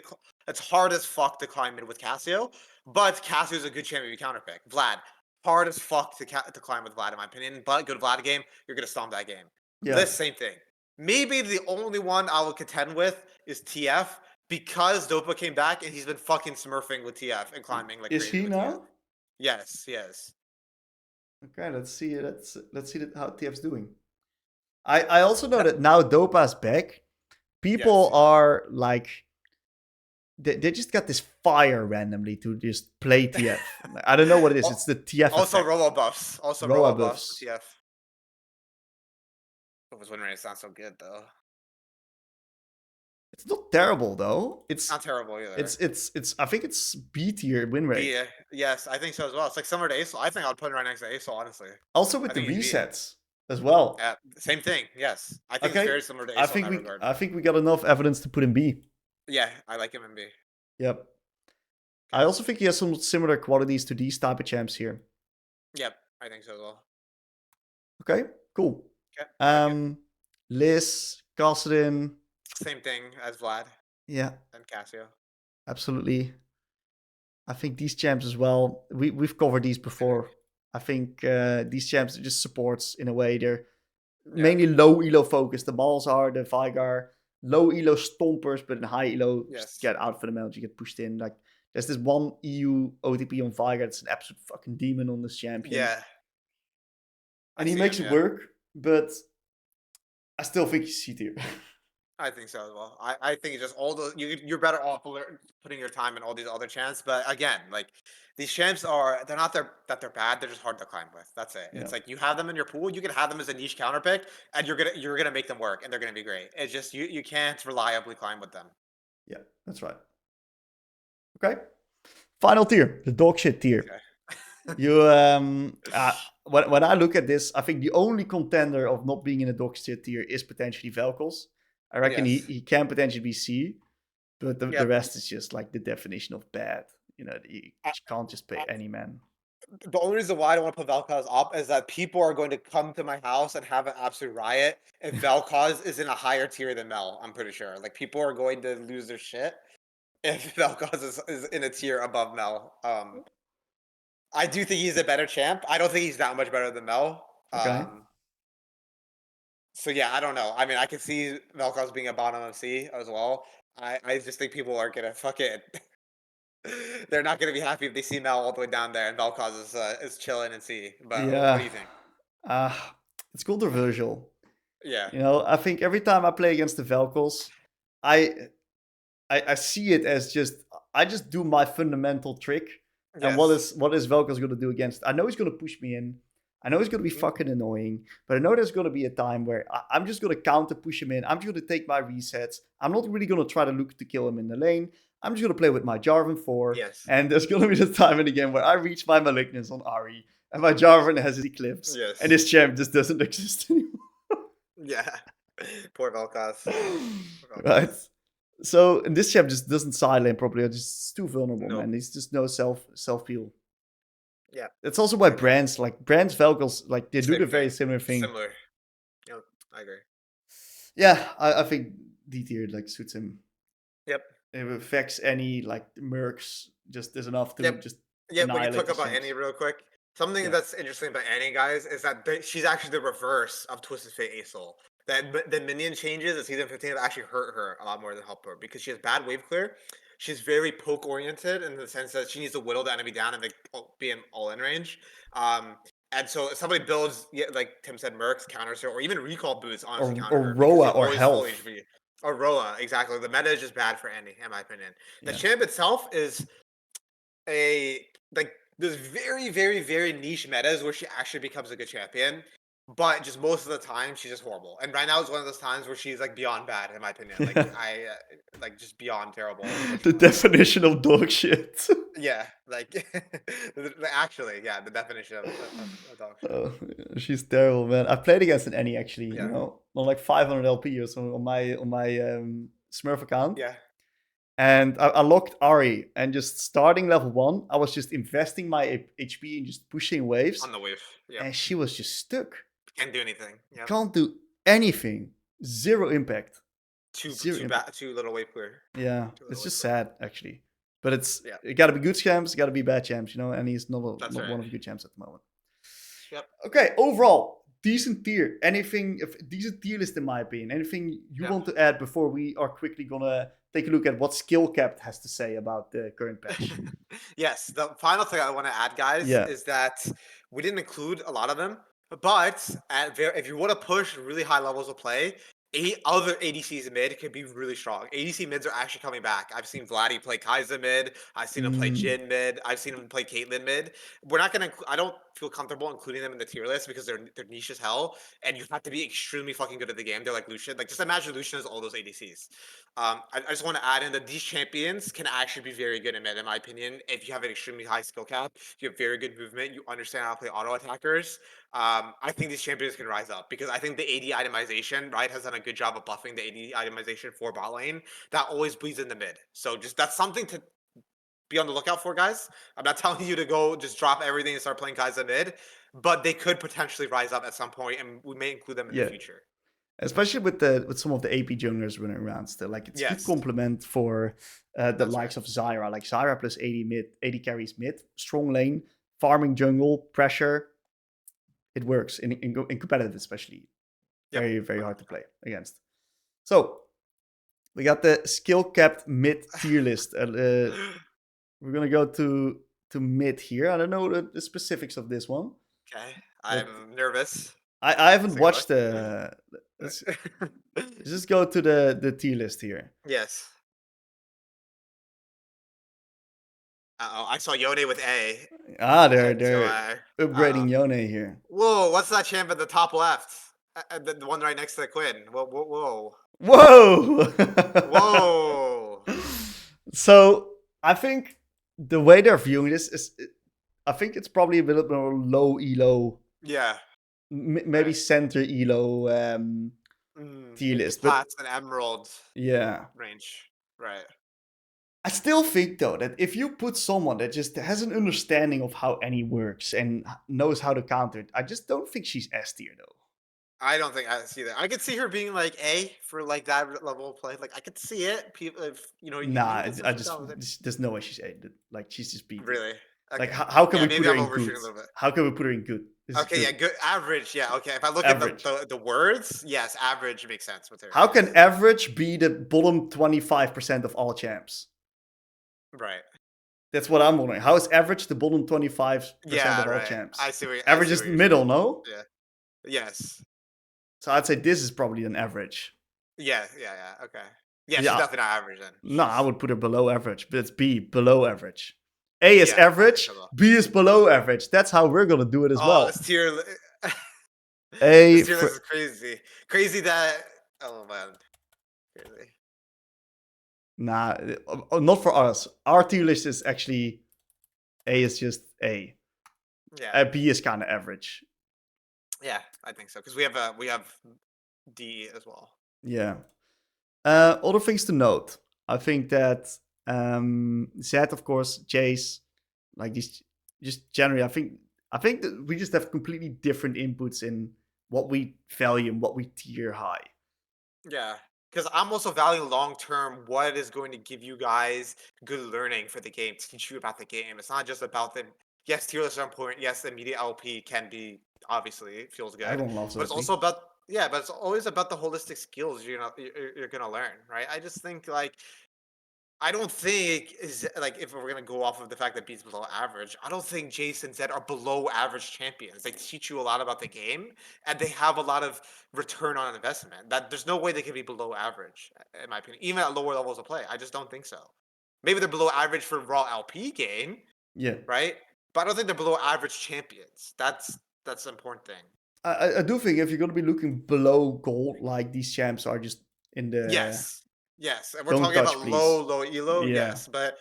as fuck to climb mid with Cassio, but Cassio is a good champ if you counter pick. Vlad, hard as fuck to climb with Vlad in my opinion, but good Vlad game, you're gonna stomp that game. yeah. This same thing. Maybe the only one I will contend with is TF because Dopa came back and he's been fucking smurfing with TF and climbing like Is crazy he with TF. now? Yes, yes. Okay, let's see. Let's see how TF's doing. I also know that now Dopa's back. Yes, People he's back. are like they just got this fire randomly to just play TF. I don't know what it is. It's the TF Also effect. robo buffs. Also Roa robo buffs for buffs. TF. I was wondering it's not so good though. It's not terrible though. Not terrible either. It's I think it's B tier win rate. Yes, I think so as well. It's like similar to ASOL. I think I'd put it right next to ASOL, honestly. Also I with the think he's B. resets as well. Same thing, yes. I think it's Okay. very similar to ASOL in that regard. I think we got enough evidence to put in B. Yeah, I like him in B. Yep. I Okay. also think he has some similar qualities to these type of champs here. Yep, I think so as well. Okay, cool. Okay, I like it. Liz, Kassadin. Same thing as Vlad Yeah, and Cassio. absolutely. I think these champs as well. We've covered these before. I think these champs are just supports in a way. They're Yeah. mainly low elo focused. The Malzahar, the Vigar, low elo stompers, but in high elo, just Yes. get out for the mount. You get pushed in. Like there's this one EU OTP on Vigar. It's an absolute fucking demon on this champion, Yeah. I and he see him, makes it yeah. work. But I still think he's C tier. I think so as well. I think it's just all the you're better off putting your time in all these other champs. But again, like these champs they're not that they're bad. They're just hard to climb with. That's it. Yeah, It's like you have them in your pool. You can have them as a niche counter pick, and you're gonna make them work, and they're gonna be great. It's just you can't reliably climb with them. yeah, that's right. Okay, final tier, the dog shit tier. Okay. You when I look at this, I think the only contender of not being in a dog shit tier is potentially Velkos. I reckon Yes. he can potentially be C, but the Yep. rest is just like the definition of bad. You know, you I, can't just pay I, any man. the only reason why I don't want to put Vel'Koz up is that people are going to come to my house and have an absolute riot if Vel'Koz is in a higher tier than Mel. I'm pretty sure. Like people are going to lose their shit if Vel'Koz is in a tier above Mel. I do think he's a better champ. I don't think he's that much better than Mel. Okay. So yeah, I don't know. I mean, I can see Vel'Koz being a bottom of C as well. I just think people are gonna fuck it. They're not gonna be happy if they see Mel all the way down there and Vel'Koz is chilling in C. But what Yeah. do you think? Uh, it's controversial. Yeah. You know, I think every time I play against the Velkos, I I see it as I just do my fundamental trick. And Yes. what is Velkos going to do against? I know he's going to push me in. I know he's going to be Mhm. fucking annoying, but I know there's going to be a time where I'm just going to counter push him in. I'm just going to take my resets. I'm not really going to try to look to kill him in the lane. I'm just going to play with my Jarvan 4. Yes. And there's going to be the time in the game where I reach my Malignance on Ari, and my Jarvan has his Eclipse, and Yes. his champ just doesn't exist anymore. Yeah. Poor Vel'Koz. Poor Right? Vel'Koz. So and this champ just doesn't side lane properly. It's just too vulnerable, Nope. man. He's just no self heal. Yeah. That's also why I agree. brands Velkos like they do Same the very thing. similar thing. Similar. Yep. I agree. Yeah, I think D tier like suits him. Yep. It affects any like mercs. Just there's enough to Yep. just Yeah, when you annihilate talk these about champs. Annie real quick, something Yeah. that's interesting about Annie, guys, is that she's actually the reverse of Twisted Fate Asol. That the minion changes in season 15 have actually hurt her a lot more than helped her because she has bad wave clear. She's very poke oriented in the sense that she needs to whittle the enemy down and like be in all in range. And so if somebody builds, yeah, like Tim said, Mercs counters her, or even recall boots honestly counter Or her because Roa she's or always full health. HP. Or Roa, exactly. The meta is just bad for Annie, in my opinion. The Yeah. champ itself is like there's very, very, very niche metas where she actually becomes a good champion. But just most of the time, she's just horrible. And right now is one of those times where she's like beyond bad, in my opinion. Like just beyond terrible. The definition of dog shit. Yeah, like actually, yeah, the definition of dog shit. Oh, she's terrible, man. I played against an Annie actually, Yeah, on like 500 LP or something on my Smurf account. yeah. And I locked Ari, and just starting level 1, I was just investing my HP and just pushing waves. On the wave, yeah. And she was just stuck. Can't do anything. Yeah. Can't do anything. Zero impact. Too little wave clear. Yeah, it's just sad actually. But Yeah. it gotta be good champs, it gotta be bad champs, and he's not one of the good champs at the moment. Yep. Okay, overall, decent tier. Decent tier list in my opinion. Anything you want to add before we are quickly gonna take a look at what Skill Capped has to say about the current patch? Yes, the final thing I want to add, guys, is that we didn't include a lot of them, but if you want to push really high levels of play, 8 other ADCs mid can be really strong. ADC mids are actually coming back. I've seen Vladdy play Kai'Sa mid. I've seen him play Jhin mid. I've seen him play Caitlyn mid. We're not gonna. I don't feel comfortable including them in the tier list because they're niche as hell, and you have to be extremely fucking good at the game. They're like Lucian. Like just imagine Lucian as all those ADCs. I just want to add in that these champions can actually be very good in mid, in my opinion. If you have an extremely high skill cap, you have very good movement, you understand how to play auto attackers. I think these champions can rise up because I think the AD itemization, right, has done a good job of buffing the AD itemization for bot lane. That always bleeds in the mid. So just that's something to be on the lookout for, guys. I'm not telling you to go just drop everything and start playing Kai'Sa mid, but they could potentially rise up at some point, and we may include them in the future. Especially with some of the AP junglers running around still. Like it's a good complement for the likes of Zyra. Like Zyra plus 80 carries mid, strong lane, farming jungle, pressure. It works in competitive especially. Very, very hard to play against. So we got the skill capped mid tier list. We're gonna go to mid here. I don't know the specifics of this one. Okay, I'm nervous. I haven't watched the. Let's just go to the tier list here. Yes. I saw Yone with A. They're upgrading Yone here. Whoa, what's that champ at the top left? The one right next to the Quinn. Whoa. Whoa. So I think the way they're viewing this is, I think it's probably a bit more low elo. Yeah. Maybe center elo tier list. Plats and emerald. Yeah. Range. Right. I still think though that if you put someone that just has an understanding of how any works and knows how to counter it, I just don't think she's S tier though. I don't think I see that. I could see her being like A for like that level of play. Like I could see it. People, if you know. Nah, there's no way she's A. Like she's just B. Really? Okay. Like how can we put her in good? How can we put her in good? Okay, yeah, good average. Yeah, okay. If I look at the words, yes, average makes sense with her. How can average be the bottom 25% of all champs? Right. That's what I'm wondering. How is average the bottom 25% of all champs? I see. Average is middle, no? Yeah. Yes. So I'd say this is probably an average. Yeah. Okay. Yeah, she's definitely not average then. No, I would put her below average, but it's B, below average. A is average, B is below average. That's how we're gonna do it as well. This tier A this tier list is crazy. Crazy that man. Crazy. Nah, not for us. Our tier list is actually A is just A. Yeah. B is kind of average. Yeah, I think so because we have D as well. Yeah. Other things to note. I think that Zed, of course, Jayce, like these, just generally, I think that we just have completely different inputs in what we value and what we tier high. Yeah, because I'm also valuing long term what is going to give you guys good learning for the game, teach you about the game. It's not just about the tier lists are important. Yes, the immediate LP can be obviously it feels good, Everyone loves but it's also about but it's always about the holistic skills you're gonna learn, right? I just think I don't think is like if we're gonna go off of the fact that B's below average, I don't think Jayce and Zed are below average champions. They teach you a lot about the game, and they have a lot of return on investment. That there's no way they can be below average, in my opinion, even at lower levels of play. I just don't think so. Maybe they're below average for raw LP game, right? But I don't think they're below average champions. That's an important thing. I do think if you're gonna be looking below gold, like these champs are just in the Yes, and we're Don't talking touch, about low, please. low elo, Yeah. yes, but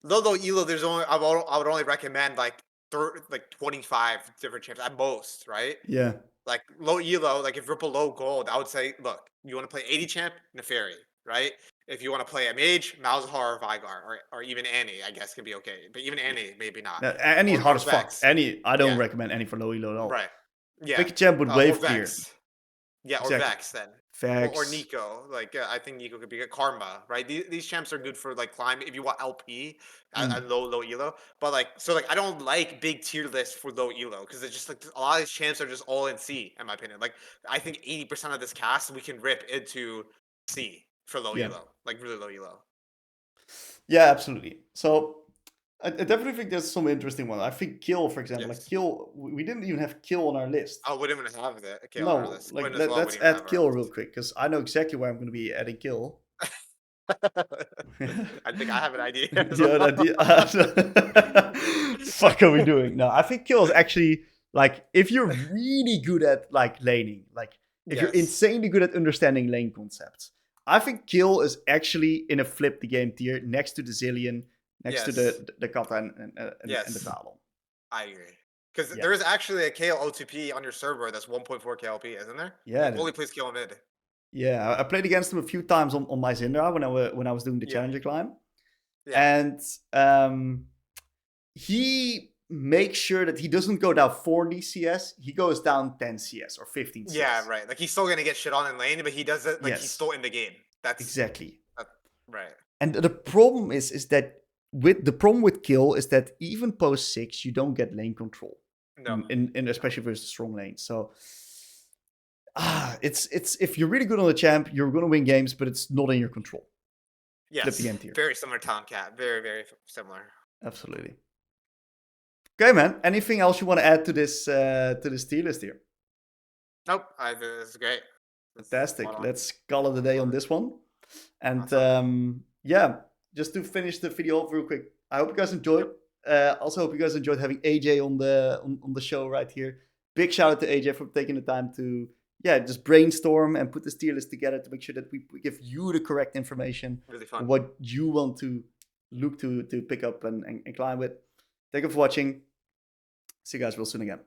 low elo, there's only I would only recommend like 25 different champs at most, right? Yeah. Like low elo, like if you're below gold, I would say, look, you want to play 80 champ, Naafiri, right? If you want to play a mage, Malzahar or Vigar, or even Annie, I guess can be okay, but even Annie, maybe not. Any is hard Or as fuck. Vex, Any, I don't yeah, recommend any for low elo at all. right, yeah, Pick a champ with or wave clear. Vex. Yeah, or Exactly. Vex then. Or Facts. Nico. Like I think Nico could be good. Karma, right? These champs are good for like climb if you want LP at Mm. low elo. But like so like I don't like big tier lists for low elo because it's just like a lot of these champs are just all in C in my opinion. Like I think 80% of this cast we can rip into C for low Yeah. elo, like really low elo. Yeah, absolutely. So I definitely think there's some interesting one. I think Kill, for example, like Yes. Kill, we didn't even have Kill on our list. Oh, we didn't even have the Kayle on our No, list. like Quinn as well, we let's didn't even have add on our Kill real list. quick because I know exactly where I'm going to be adding Kill. I think I have an idea as Yeah, well. fuck are we doing? No, I think Kill is actually like if you're really good at like laning, like if you're Yes. insanely good at understanding lane concepts, I think Kill is actually in a flip the game tier next to the Zillion, next to Yes. the Kata and the Yes. Talon. I agree. Because Yeah, there is actually a Kayle OTP on your server that's 1.4 KLP, isn't there? yeah, He only plays Kayle mid. yeah. I played against him a few times on my Zindra when I was doing the Yeah. challenger climb, Yeah. and he makes sure that he doesn't go down 40 CS. He goes down 10 CS or 15 CS. Yeah, right. Like he's still gonna get shit on in lane, but he does it like he's Yes, still in the game. That's exactly. right. And the problem is that the problem with Kill is that even post 6 you don't get lane control No. in especially versus strong lanes. So it's if you're really good on the champ, you're gonna win games, but it's not in your control. Flip the Yes. game tier. Very similar Talon Cat. Very, very similar. Absolutely. Okay, man. Anything else you want to add to this tier list here? Nope. I think this is great. Fantastic. Let's call it a day on this one. And Awesome. yeah, just to finish the video off real quick, I hope you guys enjoyed. Also, hope you guys enjoyed having AJ on the show right here. Big shout out to AJ for taking the time to just brainstorm and put this tier list together to make sure that we give you the correct information Really fun. what you want to look to pick up and climb with. Thank you for watching. See you guys real soon again.